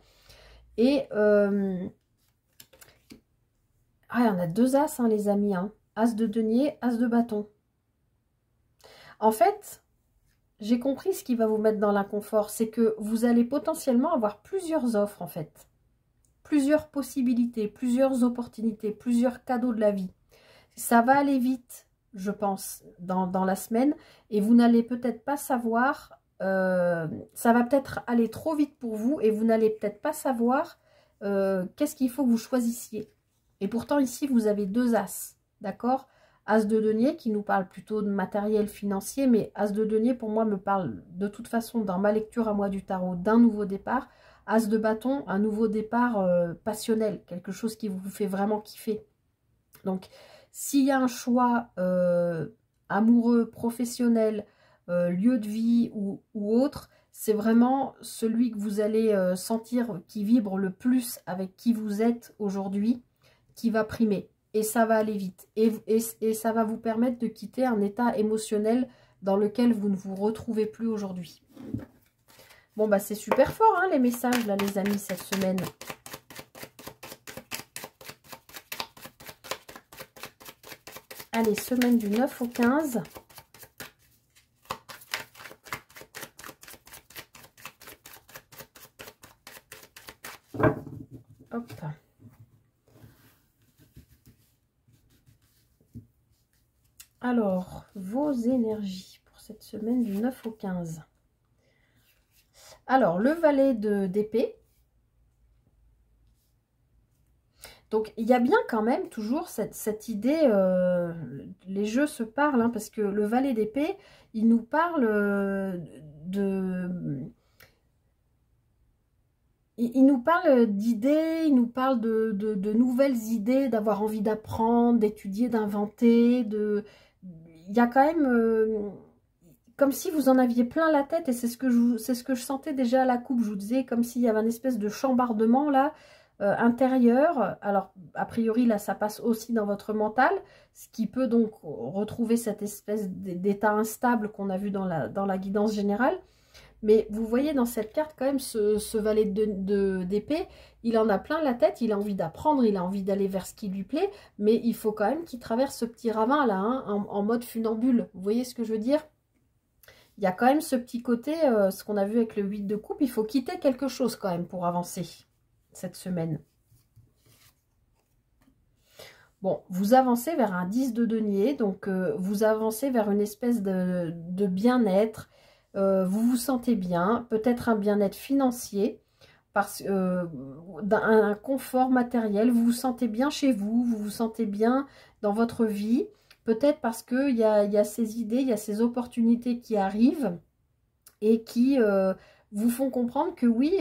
Et, on a deux as, hein, les amis, hein. As de denier, as de bâton. En fait, j'ai compris ce qui va vous mettre dans l'inconfort, c'est que vous allez potentiellement avoir plusieurs offres, en fait. Plusieurs possibilités, plusieurs opportunités, plusieurs cadeaux de la vie. Ça va aller vite, je pense, dans la semaine, et vous n'allez peut-être pas savoir, ça va peut-être aller trop vite pour vous, et vous n'allez peut-être pas savoir qu'est-ce qu'il faut que vous choisissiez. Et pourtant, ici, vous avez deux as, d'accord? As de denier qui nous parle plutôt de matériel financier, mais as de denier, pour moi, me parle de toute façon, dans ma lecture à moi du tarot, d'un nouveau départ. As de bâton, un nouveau départ passionnel, quelque chose qui vous fait vraiment kiffer. Donc, s'il y a un choix amoureux, professionnel, lieu de vie ou autre, c'est vraiment celui que vous allez sentir qui vibre le plus avec qui vous êtes aujourd'hui, qui va primer. Et ça va aller vite. Et ça va vous permettre de quitter un état émotionnel dans lequel vous ne vous retrouvez plus aujourd'hui. Bon, bah c'est super fort, hein, les messages, là, les amis, cette semaine. Allez, semaine du 9 au 15. Hop. Alors, vos énergies pour cette semaine du 9 au 15. Alors, le valet d'épée. Donc, il y a bien quand même toujours cette idée, les jeux se parlent, hein, parce que le valet d'épée, il nous parle il nous parle d'idées, il nous parle de nouvelles idées, d'avoir envie d'apprendre, d'étudier, d'inventer. Il y a quand même comme si vous en aviez plein la tête, et c'est ce que je sentais déjà à la coupe. Je vous disais comme s'il y avait une espèce de chambardement là intérieur. Alors a priori là ça passe aussi dans votre mental, ce qui peut donc retrouver cette espèce d'état instable qu'on a vu dans la guidance générale. Mais vous voyez dans cette carte quand même ce valet d'épée, il en a plein la tête, il a envie d'apprendre, il a envie d'aller vers ce qui lui plaît, mais il faut quand même qu'il traverse ce petit ravin là, hein, en mode funambule. Vous voyez ce que je veux dire? Il y a quand même ce petit côté, ce qu'on a vu avec le 8 de coupe, il faut quitter quelque chose quand même pour avancer cette semaine. Bon, vous avancez vers un 10 de denier, donc vous avancez vers une espèce de bien-être. Vous vous sentez bien, peut-être un bien-être financier, un confort matériel, vous vous sentez bien chez vous, vous vous sentez bien dans votre vie, peut-être parce qu'il y a ces idées, il y a ces opportunités qui arrivent et qui vous font comprendre que oui,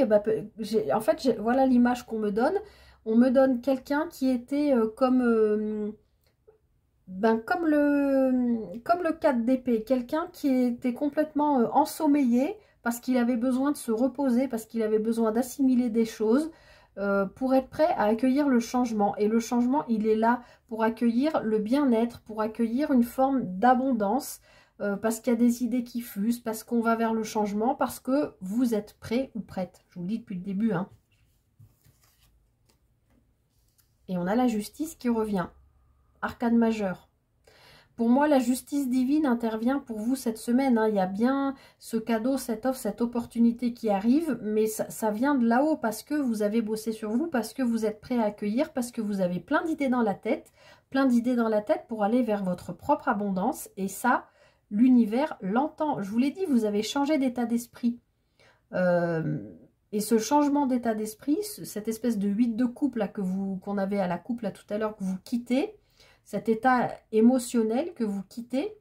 en fait, voilà l'image qu'on me donne. On me donne quelqu'un qui était comme le 4 d'épée, quelqu'un qui était complètement ensommeillé parce qu'il avait besoin de se reposer, parce qu'il avait besoin d'assimiler des choses pour être prêt à accueillir le changement. Et le changement, il est là pour accueillir le bien-être, pour accueillir une forme d'abondance, parce qu'il y a des idées qui fusent, parce qu'on va vers le changement, parce que vous êtes prêt ou prête. Je vous le dis depuis le début, hein. Et on a la justice qui revient. Arcane majeur. Pour moi, la justice divine intervient pour vous cette semaine, hein. Il y a bien ce cadeau, cette offre, cette opportunité qui arrive, mais ça vient de là-haut parce que vous avez bossé sur vous, parce que vous êtes prêt à accueillir, parce que vous avez plein d'idées dans la tête, pour aller vers votre propre abondance. Et ça, l'univers l'entend. Je vous l'ai dit, vous avez changé d'état d'esprit. Et ce changement d'état d'esprit, cette espèce de 8 de coupe là qu'on avait à la coupe là tout à l'heure, que vous quittez, cet état émotionnel que vous quittez,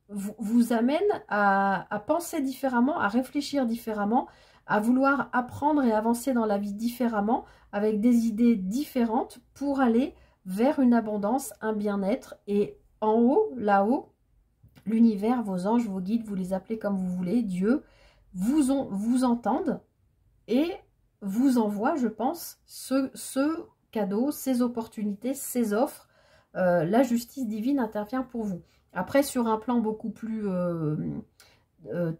vous amène à penser différemment, à réfléchir différemment, à vouloir apprendre et avancer dans la vie différemment, avec des idées différentes pour aller vers une abondance, un bien-être. Et en haut, là-haut, l'univers, vos anges, vos guides, vous les appelez comme vous voulez, Dieu, vous entendent et vous envoie, je pense, ce cadeau, ces opportunités, ces offres. La justice divine intervient pour vous. Après, sur un plan beaucoup plus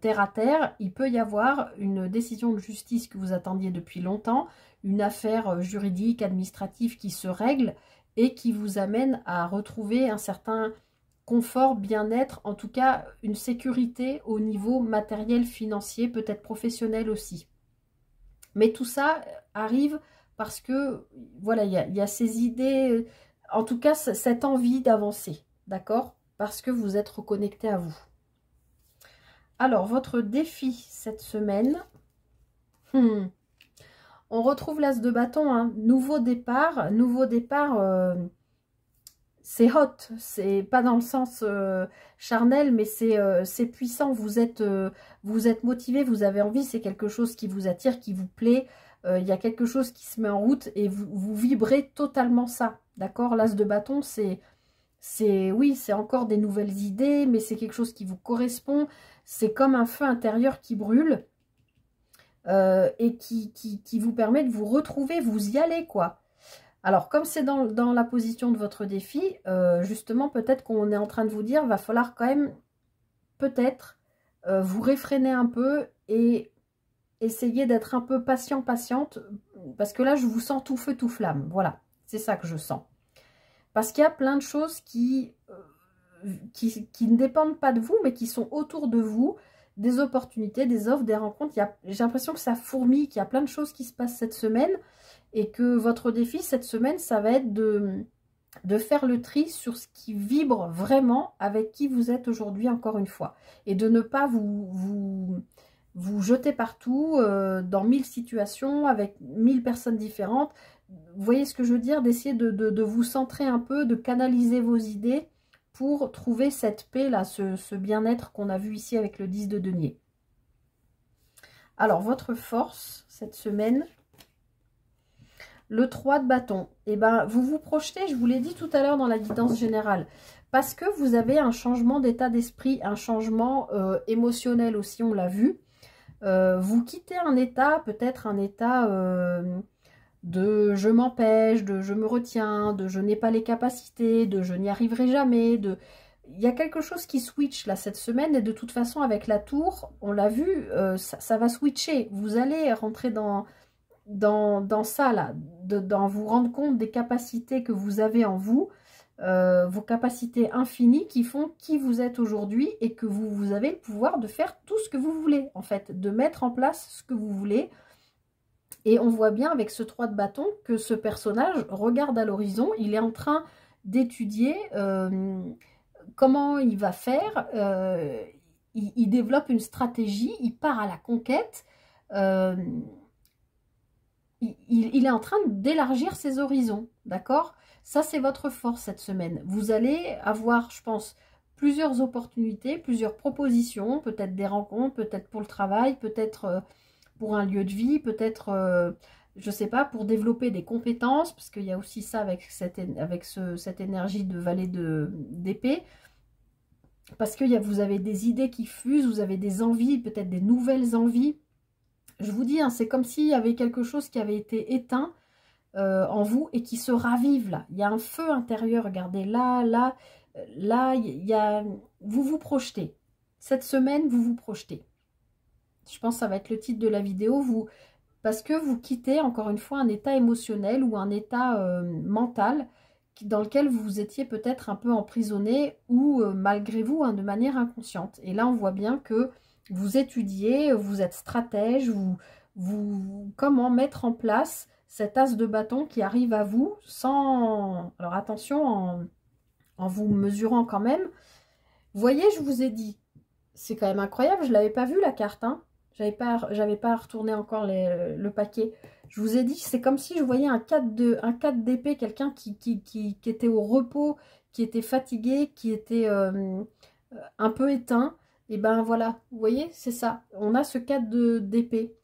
terre à terre, il peut y avoir une décision de justice que vous attendiez depuis longtemps, une affaire juridique, administrative qui se règle et qui vous amène à retrouver un certain confort, bien-être, en tout cas une sécurité au niveau matériel, financier, peut-être professionnel aussi. Mais tout ça arrive parce que, voilà, il y a ces idées, en tout cas cette envie d'avancer, d'accord? Parce que vous êtes reconnecté à vous. Alors, votre défi cette semaine, on retrouve l'as de bâton, hein. Nouveau départ, c'est hot, c'est pas dans le sens charnel, mais c'est puissant, vous êtes motivé, vous avez envie, c'est quelque chose qui vous attire, qui vous plaît, il y a quelque chose qui se met en route et vous vibrez totalement ça, d'accord? L'as de bâton, oui, c'est encore des nouvelles idées, mais c'est quelque chose qui vous correspond, c'est comme un feu intérieur qui brûle et qui vous permet de vous retrouver, vous y allez, quoi. Alors, comme c'est dans la position de votre défi, justement, peut-être qu'on est en train de vous dire, va falloir quand même, peut-être, vous réfréner un peu et essayer d'être un peu patient, patiente, parce que là, je vous sens tout feu, tout flamme. Voilà, c'est ça que je sens. Parce qu'il y a plein de choses qui ne dépendent pas de vous, mais qui sont autour de vous, des opportunités, des offres, des rencontres. J'ai l'impression que ça fourmille, qu'il y a plein de choses qui se passent cette semaine, et que votre défi cette semaine, ça va être de faire le tri sur ce qui vibre vraiment avec qui vous êtes aujourd'hui, encore une fois. Et de ne pas vous jeter partout, dans 1000 situations, avec 1000 personnes différentes. Vous voyez ce que je veux dire? D'essayer de vous centrer un peu, de canaliser vos idées pour trouver cette paix-là, ce bien-être qu'on a vu ici avec le 10 de denier. Alors, votre force cette semaine... Le 3 de bâton, eh ben, vous vous projetez, je vous l'ai dit tout à l'heure dans la guidance générale, parce que vous avez un changement d'état d'esprit, un changement émotionnel aussi, on l'a vu. Vous quittez un état, peut-être un état de je m'empêche, de je me retiens, de je n'ai pas les capacités, de je n'y arriverai jamais, il y a quelque chose qui switch là cette semaine, et de toute façon avec la tour, on l'a vu, ça va switcher. Vous allez rentrer dans ça là, dans vous rendre compte des capacités que vous avez en vous, vos capacités infinies qui font qui vous êtes aujourd'hui, et que vous avez le pouvoir de faire tout ce que vous voulez, en fait, de mettre en place ce que vous voulez. Et on voit bien avec ce 3 de bâton que ce personnage regarde à l'horizon, il est en train d'étudier comment il va faire, il développe une stratégie, il part à la conquête, il est en train d'élargir ses horizons, d'accord? Ça, c'est votre force cette semaine. Vous allez avoir, je pense, plusieurs opportunités, plusieurs propositions, peut-être des rencontres, peut-être pour le travail, peut-être pour un lieu de vie, peut-être, je ne sais pas, pour développer des compétences, parce qu'il y a aussi ça avec cette énergie de valet d'épée, parce que vous avez des idées qui fusent, vous avez des envies, peut-être des nouvelles envies. Je vous dis, hein, c'est comme s'il y avait quelque chose qui avait été éteint en vous et qui se ravive là. Il y a un feu intérieur, regardez, là, vous vous projetez. Cette semaine, vous vous projetez. Je pense que ça va être le titre de la vidéo, parce que vous quittez encore une fois un état émotionnel ou un état mental dans lequel vous étiez peut-être un peu emprisonné, ou malgré vous, hein, de manière inconsciente. Et là, on voit bien que vous étudiez, vous êtes stratège, comment mettre en place cet as de bâton qui arrive à vous sans... Alors attention, en vous mesurant quand même. Vous voyez, je vous ai dit, c'est quand même incroyable, je ne l'avais pas vu la carte, hein. J'avais pas retourné encore le paquet. Je vous ai dit, c'est comme si je voyais un 4 d'épée, quelqu'un qui était au repos, qui était fatigué, qui était un peu éteint. Et ben voilà, vous voyez, c'est ça. On a ce 4 d'épée.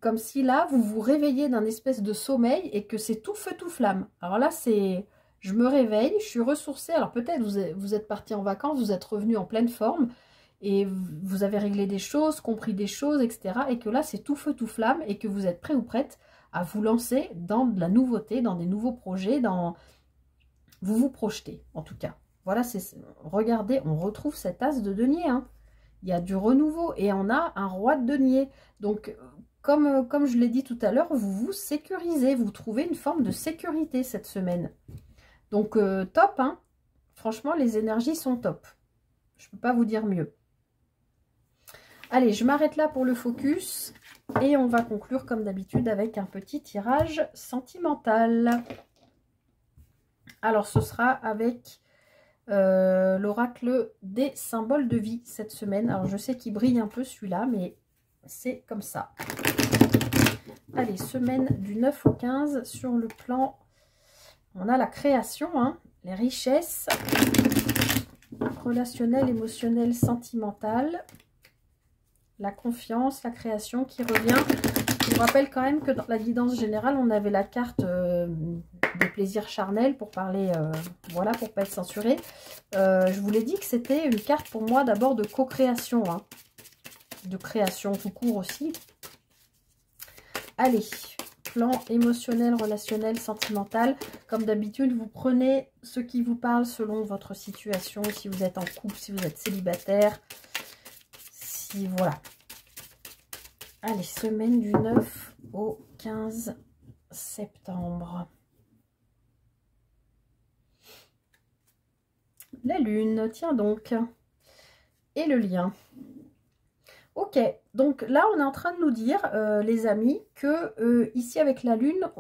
Comme si là, vous vous réveillez d'un espèce de sommeil et que c'est tout feu, tout flamme. Alors là, c'est... Je me réveille, je suis ressourcée. Alors peut-être vous êtes parti en vacances, vous êtes revenu en pleine forme et vous avez réglé des choses, compris des choses, etc. Et que là, c'est tout feu, tout flamme et que vous êtes prêt ou prête à vous lancer dans de la nouveauté, dans des nouveaux projets, vous vous projetez en tout cas. Voilà, regardez, on retrouve cet as de denier, hein. Il y a du renouveau et on a un roi de denier. Donc, comme je l'ai dit tout à l'heure, vous vous sécurisez, vous trouvez une forme de sécurité cette semaine. Donc, top, hein. Franchement, les énergies sont top. Je ne peux pas vous dire mieux. Allez, je m'arrête là pour le focus et on va conclure comme d'habitude avec un petit tirage sentimental. Alors, ce sera avec l'oracle des symboles de vie cette semaine. Alors, je sais qu'il brille un peu celui-là, mais c'est comme ça. Allez, semaine du 9 au 15 sur le plan, on a la création, hein, les richesses relationnelles, émotionnelles, sentimentales, la confiance, la création qui revient. Je vous rappelle quand même que dans la guidance générale, on avait la carte des plaisirs charnels pour parler, voilà, pour pas être censuré. Je vous l'ai dit que c'était une carte pour moi d'abord de co-création, hein, de création tout court aussi. Allez, plan émotionnel, relationnel, sentimental. Comme d'habitude, vous prenez ce qui vous parle selon votre situation, si vous êtes en couple, si vous êtes célibataire, si voilà. Allez, semaine du 9 au 15 septembre. La lune, tiens donc. Et le lien. Ok, donc là, on est en train de nous dire, les amis, que ici, avec la lune,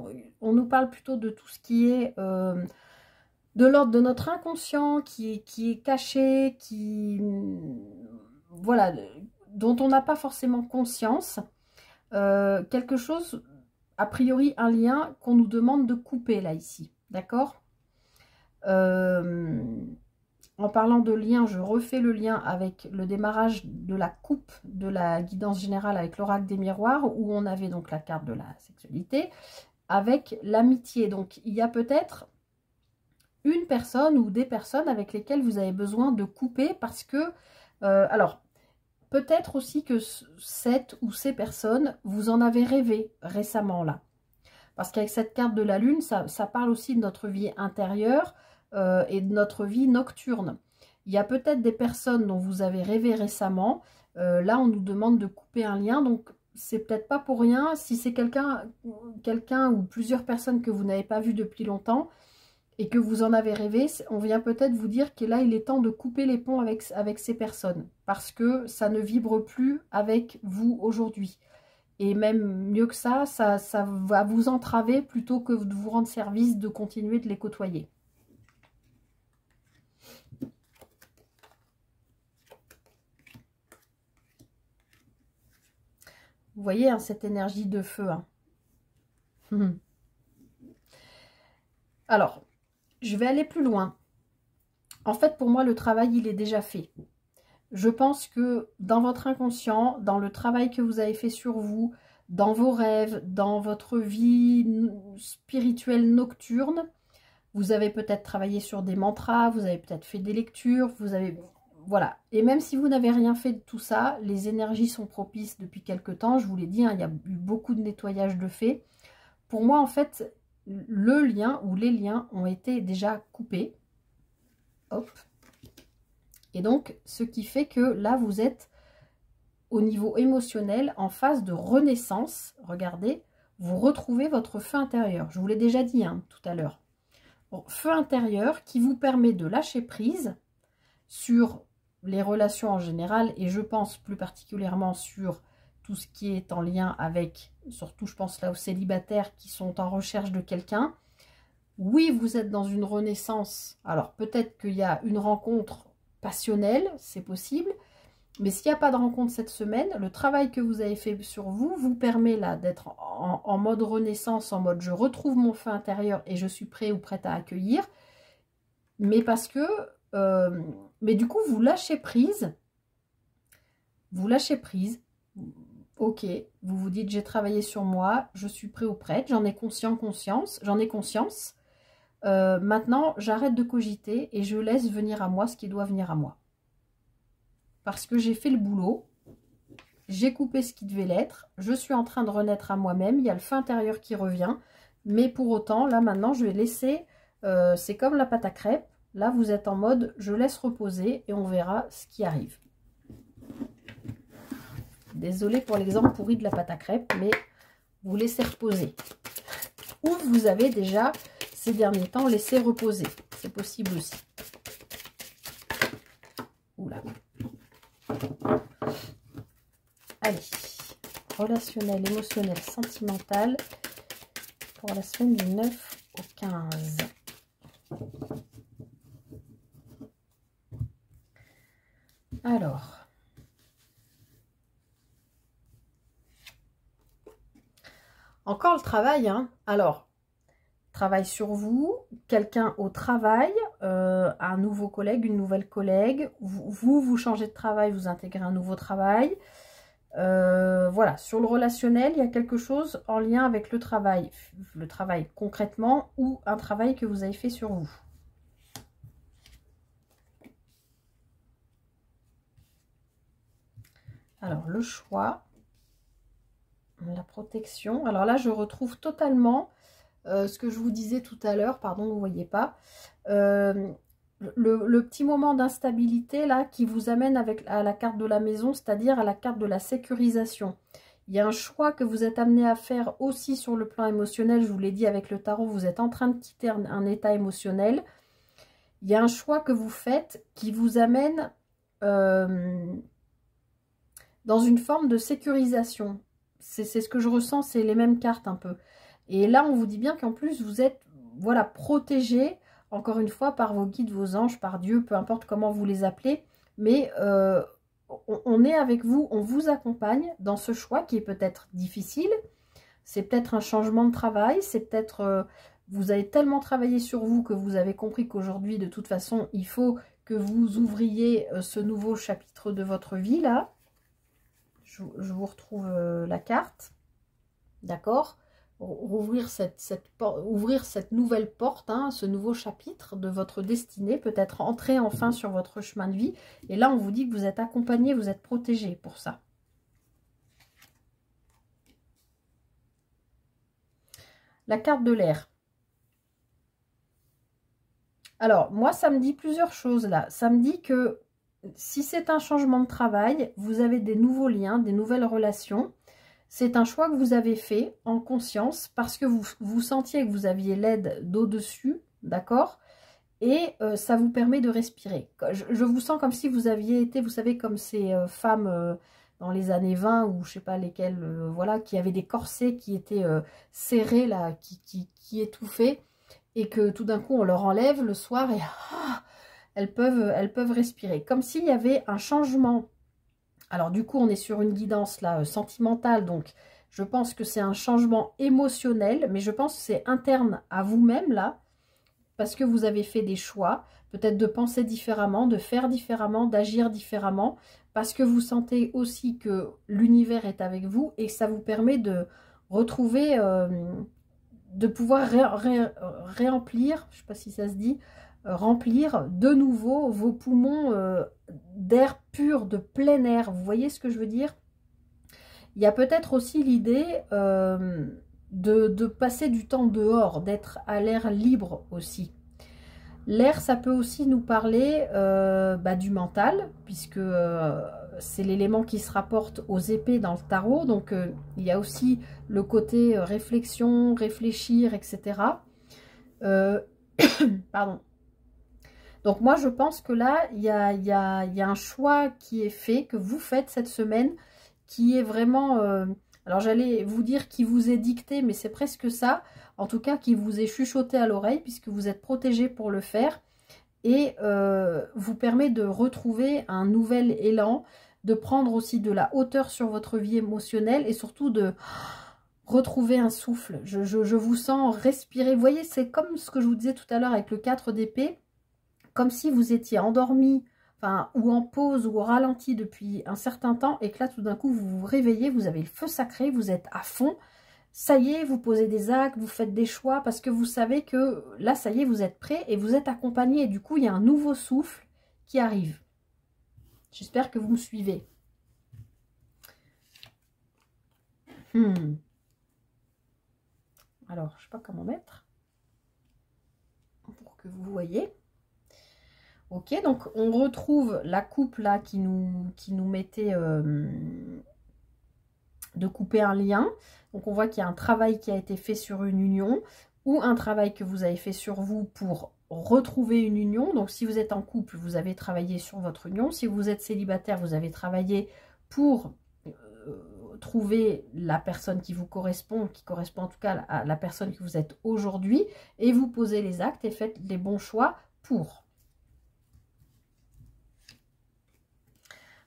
on nous parle plutôt de tout ce qui est de l'ordre de notre inconscient, qui est caché, voilà, dont on n'a pas forcément conscience. Quelque chose, a priori, un lien qu'on nous demande de couper, là, ici. D'accord ? En parlant de lien, je refais le lien avec le démarrage de la coupe de la guidance générale avec l'oracle des miroirs, où on avait donc la carte de la sexualité, avec l'amitié. Donc, il y a peut-être une personne ou des personnes avec lesquelles vous avez besoin de couper parce que... alors, peut-être aussi que cette ou ces personnes, vous en avez rêvé récemment, là. Parce qu'avec cette carte de la lune, ça parle aussi de notre vie intérieure, et de notre vie nocturne. Il y a peut-être des personnes dont vous avez rêvé récemment. Là, on nous demande de couper un lien. Donc, c'est peut-être pas pour rien. Si c'est quelqu'un ou plusieurs personnes que vous n'avez pas vu depuis longtemps et que vous en avez rêvé, on vient peut-être vous dire que là, il est temps de couper les ponts avec ces personnes. Parce que ça ne vibre plus avec vous aujourd'hui. Et même mieux que ça va vous entraver plutôt que de vous rendre service de continuer de les côtoyer. Vous voyez, hein, cette énergie de feu. Hein. Alors, je vais aller plus loin. En fait, pour moi, le travail, il est déjà fait. Je pense que dans votre inconscient, dans le travail que vous avez fait sur vous, dans vos rêves, dans votre vie spirituelle nocturne, vous avez peut-être travaillé sur des mantras, vous avez peut-être fait des lectures, vous avez... Voilà, et même si vous n'avez rien fait de tout ça, les énergies sont propices depuis quelque temps. Je vous l'ai dit, hein, il y a eu beaucoup de nettoyage de fait. Pour moi, en fait, le lien ou les liens ont été déjà coupés. Hop. Et donc, ce qui fait que là, vous êtes au niveau émotionnel en phase de renaissance. Regardez, vous retrouvez votre feu intérieur. Je vous l'ai déjà dit, hein, tout à l'heure. Bon, feu intérieur qui vous permet de lâcher prise sur les relations en général, et je pense plus particulièrement sur tout ce qui est en lien avec, surtout je pense là aux célibataires qui sont en recherche de quelqu'un. Oui, vous êtes dans une renaissance, alors peut-être qu'il y a une rencontre passionnelle, c'est possible, Mais s'il n'y a pas de rencontre cette semaine, le travail que vous avez fait sur vous vous permet là d'être en mode renaissance, en mode je retrouve mon feu intérieur et je suis prêt ou prête à accueillir. Mais parce que, mais du coup, vous lâchez prise. Vous lâchez prise. Ok, vous vous dites j'ai travaillé sur moi, je suis prêt ou prête, j'en ai conscience. Maintenant, j'arrête de cogiter et je laisse venir à moi ce qui doit venir à moi. Parce que j'ai fait le boulot, j'ai coupé ce qui devait l'être, je suis en train de renaître à moi-même, il y a le feu intérieur qui revient, mais pour autant, là maintenant, je vais laisser, c'est comme la pâte à crêpes, là vous êtes en mode je laisse reposer et on verra ce qui arrive. Désolée pour l'exemple pourri de la pâte à crêpes, mais vous laissez reposer. Ou vous avez déjà, ces derniers temps, laissé reposer. C'est possible aussi. Oula. Allez. Relationnel, émotionnel, sentimental. Pour la semaine du 9 au 15. Alors. Encore le travail, hein. Alors, travail sur vous, quelqu'un au travail, un nouveau collègue, une nouvelle collègue, vous changez de travail, vous intégrez un nouveau travail. Voilà, sur le relationnel, il y a quelque chose en lien avec le travail concrètement ou un travail que vous avez fait sur vous. Alors, le choix. La protection. Alors là, je retrouve totalement ce que je vous disais tout à l'heure. Pardon, vous ne voyez pas. Le petit moment d'instabilité là qui vous amène à la carte de la maison, c'est-à-dire à la carte de la sécurisation. Il y a un choix que vous êtes amené à faire aussi sur le plan émotionnel. Je vous l'ai dit avec le tarot, vous êtes en train de quitter un état émotionnel. Il y a un choix que vous faites qui vous amène dans une forme de sécurisation. C'est ce que je ressens, c'est les mêmes cartes un peu. Et là, on vous dit bien qu'en plus, vous êtes voilà, protégé, encore une fois, par vos guides, vos anges, par Dieu, peu importe comment vous les appelez. Mais on est avec vous, on vous accompagne dans ce choix qui est peut-être difficile. C'est peut-être un changement de travail, c'est peut-être... vous avez tellement travaillé sur vous que vous avez compris qu'aujourd'hui, de toute façon, il faut que vous ouvriez ce nouveau chapitre de votre vie, là. Je vous retrouve la carte, d'accord? Ouvrir ouvrir cette nouvelle porte, hein, ce nouveau chapitre de votre destinée, peut-être entrer enfin sur votre chemin de vie. Et là, on vous dit que vous êtes accompagné, vous êtes protégé pour ça. La carte de l'air. Alors, moi, ça me dit plusieurs choses là. Ça me dit que si c'est un changement de travail, vous avez des nouveaux liens, des nouvelles relations. C'est un choix que vous avez fait en conscience parce que vous sentiez que vous aviez l'aide d'au-dessus, d'accord? Et ça vous permet de respirer. Je vous sens comme si vous aviez été, vous savez, comme ces femmes dans les années 20 ou je sais pas lesquelles, voilà, qui avaient des corsets qui étaient serrés, là, qui étouffaient et que tout d'un coup on leur enlève le soir et... elles peuvent respirer. Comme s'il y avait un changement. Alors du coup, on est sur une guidance là sentimentale. Donc, je pense que c'est un changement émotionnel. Mais je pense que c'est interne à vous-même là. Parce que vous avez fait des choix. Peut-être de penser différemment, de faire différemment, d'agir différemment. Parce que vous sentez aussi que l'univers est avec vous. Et ça vous permet de retrouver... de pouvoir réemplir, je ne sais pas si ça se dit... remplir de nouveau vos poumons d'air pur, de plein air. Vous voyez ce que je veux dire? Il y a peut-être aussi l'idée de passer du temps dehors, d'être à l'air libre aussi. L'air, ça peut aussi nous parler du mental, puisque c'est l'élément qui se rapporte aux épées dans le tarot. Donc, il y a aussi le côté réflexion, réfléchir, etc. Pardon. Donc moi, je pense que là, il y a un choix qui est fait, que vous faites cette semaine, qui est vraiment... alors j'allais vous dire qui vous est dicté, mais c'est presque ça. En tout cas, qui vous est chuchoté à l'oreille, puisque vous êtes protégé pour le faire. Et vous permet de retrouver un nouvel élan, de prendre aussi de la hauteur sur votre vie émotionnelle et surtout de retrouver un souffle. Je vous sens respirer. Vous voyez, c'est comme ce que je vous disais tout à l'heure avec le 4 d'épée, comme si vous étiez endormi, enfin, ou en pause ou au ralenti depuis un certain temps et que là, tout d'un coup, vous vous réveillez, vous avez le feu sacré, vous êtes à fond. Ça y est, vous posez des actes, vous faites des choix parce que vous savez que là, ça y est, vous êtes prêt et vous êtes accompagné. Et du coup, il y a un nouveau souffle qui arrive. J'espère que vous me suivez. Alors, je ne sais pas comment mettre pour que vous voyez. Ok, donc on retrouve la coupe là qui nous mettait de couper un lien. Donc on voit qu'il y a un travail qui a été fait sur une union ou un travail que vous avez fait sur vous pour retrouver une union. Donc si vous êtes en couple, vous avez travaillé sur votre union. Si vous êtes célibataire, vous avez travaillé pour trouver la personne qui vous correspond, qui correspond en tout cas à la personne que vous êtes aujourd'hui, et vous posez les actes et faites les bons choix pour.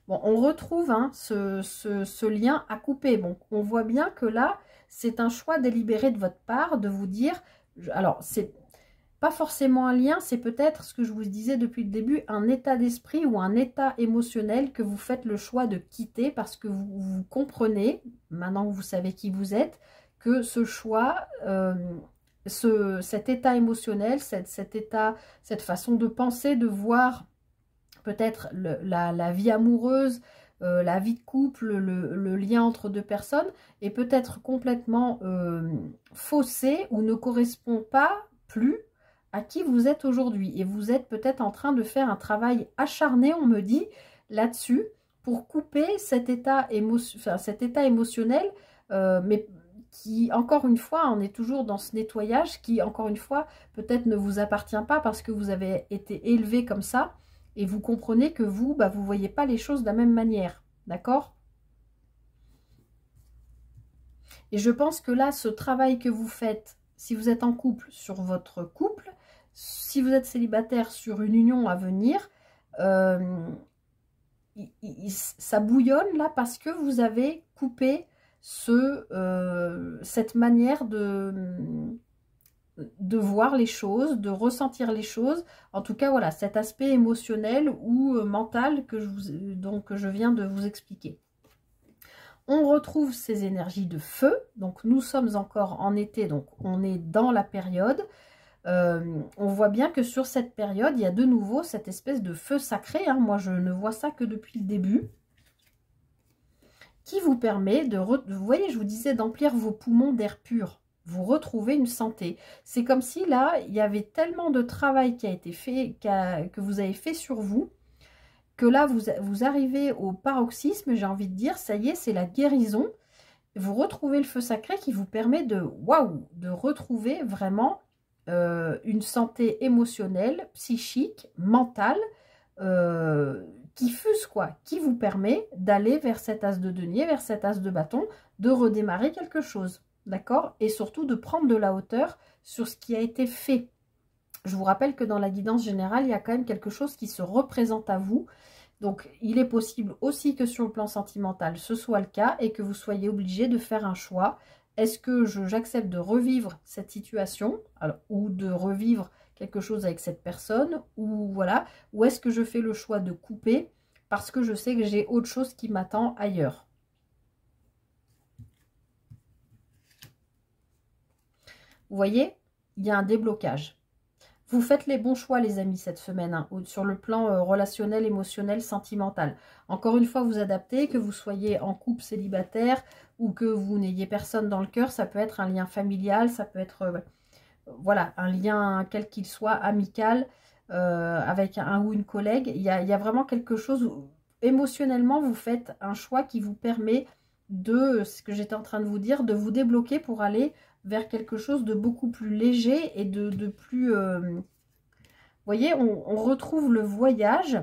Bon, on retrouve hein, ce lien à couper. Bon, on voit bien que là, c'est un choix délibéré de votre part de vous dire, alors c'est pas forcément un lien, c'est peut-être ce que je vous disais depuis le début, un état d'esprit ou un état émotionnel que vous faites le choix de quitter parce que vous comprenez, maintenant que vous savez qui vous êtes, que ce choix, cet état émotionnel, cette façon de penser, de voir peut-être la vie amoureuse, la vie de couple, le lien entre deux personnes est peut-être complètement faussé ou ne correspond pas plus à qui vous êtes aujourd'hui. Et vous êtes peut-être en train de faire un travail acharné, on me dit, là-dessus, pour couper cet état, émotionnel, mais qui, encore une fois, on est toujours dans ce nettoyage qui, encore une fois, peut-être ne vous appartient pas parce que vous avez été élevé comme ça et vous comprenez que vous, bah, vous ne voyez pas les choses de la même manière. D'accord ? Et je pense que là, ce travail que vous faites, si vous êtes en couple, sur votre couple, si vous êtes célibataire, sur une union à venir, ça bouillonne là parce que vous avez coupé cette manière de voir les choses, de ressentir les choses. En tout cas, voilà, cet aspect émotionnel ou mental que je viens de vous expliquer. On retrouve ces énergies de feu. Donc, nous sommes encore en été, donc on est dans la période. On voit bien que sur cette période, il y a de nouveau cette espèce de feu sacré. Hein. Moi, je ne vois ça que depuis le début. Qui vous permet vous voyez, je vous disais, d'emplir vos poumons d'air pur. Vous retrouvez une santé. C'est comme si là, il y avait tellement de travail qui a été fait, que vous avez fait sur vous, que là, vous arrivez au paroxysme, j'ai envie de dire, ça y est, c'est la guérison. Vous retrouvez le feu sacré qui vous permet de retrouver vraiment une santé émotionnelle, psychique, mentale, qui fuse quoi, qui vous permet d'aller vers cet as de denier, vers cet as de bâton, de redémarrer quelque chose, d'accord? Et surtout de prendre de la hauteur sur ce qui a été fait. Je vous rappelle que dans la guidance générale, il y a quand même quelque chose qui se représente à vous. Donc, il est possible aussi que sur le plan sentimental, ce soit le cas et que vous soyez obligé de faire un choix. Est-ce que j'accepte de revivre cette situation ou de revivre quelque chose avec cette personne ou voilà, ou est-ce que je fais le choix de couper parce que je sais que j'ai autre chose qui m'attend ailleurs. Vous voyez, il y a un déblocage. Vous faites les bons choix, les amis, cette semaine, hein, sur le plan relationnel, émotionnel, sentimental. Encore une fois, vous adaptez, que vous soyez en couple célibataire ou que vous n'ayez personne dans le cœur. Ça peut être un lien familial, ça peut être voilà, un lien quel qu'il soit, amical, avec un ou une collègue. Il y a vraiment quelque chose où, émotionnellement, vous faites un choix qui vous permet de, ce que j'étais en train de vous dire, de vous débloquer pour aller vers quelque chose de beaucoup plus léger et de plus... vous voyez, on retrouve le voyage.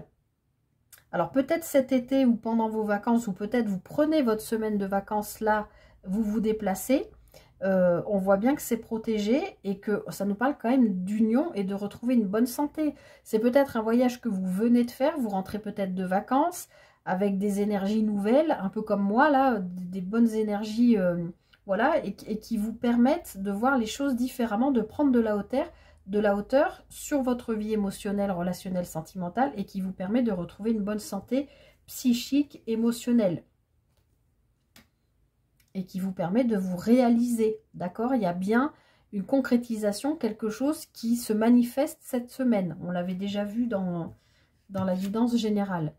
Alors peut-être cet été ou pendant vos vacances, ou peut-être vous prenez votre semaine de vacances là, vous vous déplacez. On voit bien que c'est protégé et que ça nous parle quand même d'union et de retrouver une bonne santé. C'est peut-être un voyage que vous venez de faire, vous rentrez peut-être de vacances avec des énergies nouvelles, un peu comme moi là, des bonnes énergies, voilà, et qui vous permettent de voir les choses différemment, de prendre de la hauteur sur votre vie émotionnelle, relationnelle, sentimentale, et qui vous permet de retrouver une bonne santé psychique, émotionnelle. Et qui vous permet de vous réaliser, d'accord? Il y a bien une concrétisation, quelque chose qui se manifeste cette semaine. On l'avait déjà vu dans la guidance générale.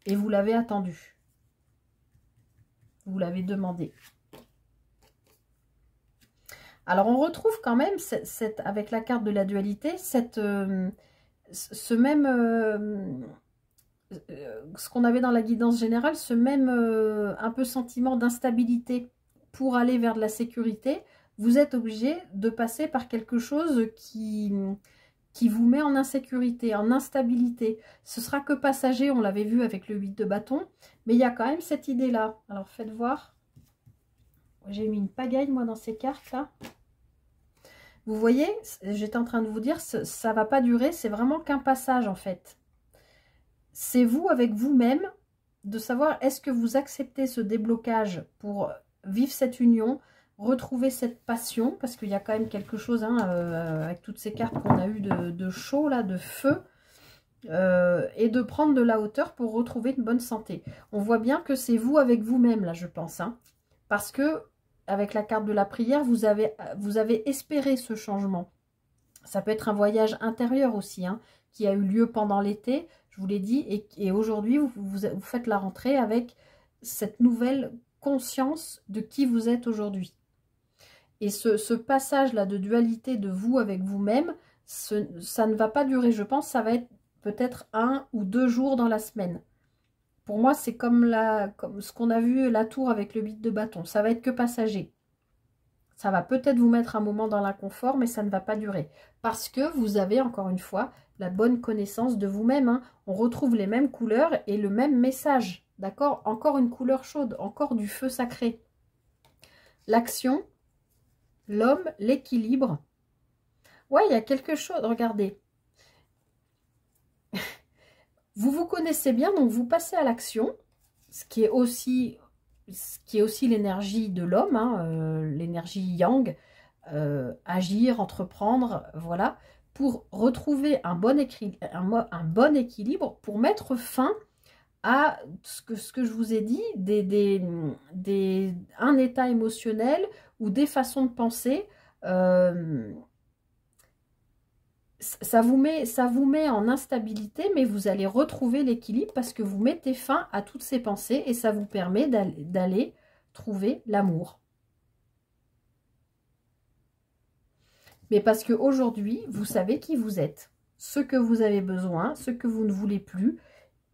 Et vous l'avez attendu. Vous l'avez demandé. Alors, on retrouve quand même, avec la carte de la dualité, ce même... ce qu'on avait dans la guidance générale, ce même un peu sentiment d'instabilité pour aller vers de la sécurité, vous êtes obligé de passer par quelque chose qui vous met en insécurité, en instabilité. Ce sera que passager, on l'avait vu avec le 8 de bâton, mais il y a quand même cette idée-là. Alors faites voir. J'ai mis une pagaille, moi, dans ces cartes-là. Vous voyez, j'étais en train de vous dire, ça ne va pas durer, c'est vraiment qu'un passage, en fait. C'est vous, avec vous-même, de savoir est-ce que vous acceptez ce déblocage pour vivre cette union, retrouver cette passion, parce qu'il y a quand même quelque chose, hein, avec toutes ces cartes qu'on a eues de chaud, là, de feu, et de prendre de la hauteur pour retrouver une bonne santé. On voit bien que c'est vous avec vous-même, là, je pense, hein, parce que avec la carte de la prière, vous avez espéré ce changement. Ça peut être un voyage intérieur aussi, hein, qui a eu lieu pendant l'été, je vous l'ai dit, et aujourd'hui, vous faites la rentrée avec cette nouvelle conscience de qui vous êtes aujourd'hui. Et ce passage-là de dualité de vous avec vous-même, ça ne va pas durer, je pense, ça va être peut-être 1 ou 2 jours dans la semaine. Pour moi, c'est comme ce qu'on a vu, la tour avec le 8 de bâton. Ça va être que passager. Ça va peut-être vous mettre un moment dans l'inconfort, mais ça ne va pas durer. Parce que vous avez, encore une fois, la bonne connaissance de vous-même. Hein. On retrouve les mêmes couleurs et le même message. D'accord? Encore une couleur chaude, encore du feu sacré. L'action, l'homme, l'équilibre. Ouais, il y a quelque chose, regardez. Vous vous connaissez bien, donc vous passez à l'action, ce qui est aussi l'énergie de l'homme, hein, l'énergie yang, agir, entreprendre, voilà, pour retrouver un bon équilibre, pour mettre fin à ce que je vous ai dit, un état émotionnel ou des façons de penser. Ça vous met en instabilité, mais vous allez retrouver l'équilibre parce que vous mettez fin à toutes ces pensées et ça vous permet d'aller trouver l'amour. Mais parce qu'aujourd'hui, vous savez qui vous êtes, ce que vous avez besoin, ce que vous ne voulez plus.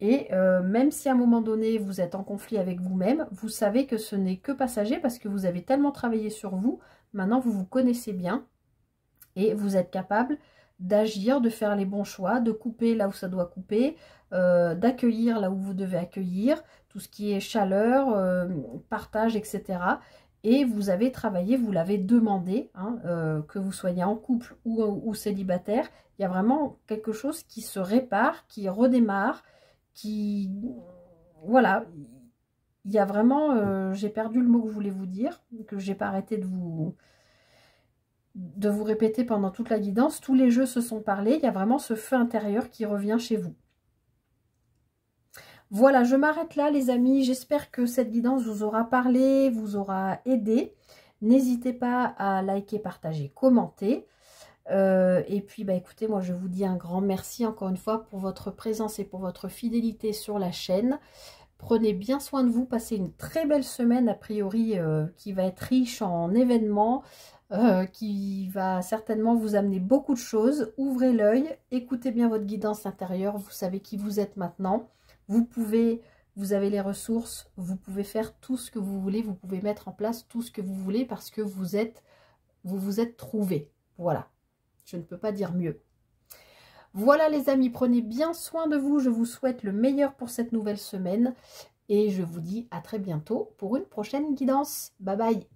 Et même si à un moment donné, vous êtes en conflit avec vous-même, vous savez que ce n'est que passager parce que vous avez tellement travaillé sur vous. Maintenant, vous vous connaissez bien et vous êtes capable d'agir, de faire les bons choix, de couper là où ça doit couper, d'accueillir là où vous devez accueillir, tout ce qui est chaleur, partage, etc. Et vous avez travaillé, vous l'avez demandé, hein, que vous soyez en couple ou célibataire. Il y a vraiment quelque chose qui se répare, qui redémarre, qui... Voilà, il y a vraiment... j'ai perdu le mot que je voulais vous dire, que j'ai pas arrêté de vous répéter pendant toute la guidance. Tous les jeux se sont parlé, il y a vraiment ce feu intérieur qui revient chez vous. Voilà, je m'arrête là les amis, j'espère que cette guidance vous aura parlé, vous aura aidé. N'hésitez pas à liker, partager, commenter. Et puis bah écoutez, moi je vous dis un grand merci encore une fois pour votre présence et pour votre fidélité sur la chaîne. Prenez bien soin de vous, passez une très belle semaine a priori qui va être riche en événements. Qui va certainement vous amener beaucoup de choses. Ouvrez l'œil, écoutez bien votre guidance intérieure, vous savez qui vous êtes maintenant. Vous avez les ressources, vous pouvez faire tout ce que vous voulez, vous pouvez mettre en place tout ce que vous voulez parce que vous vous êtes trouvé. Voilà, je ne peux pas dire mieux. Voilà les amis, prenez bien soin de vous, je vous souhaite le meilleur pour cette nouvelle semaine et je vous dis à très bientôt pour une prochaine guidance. Bye bye.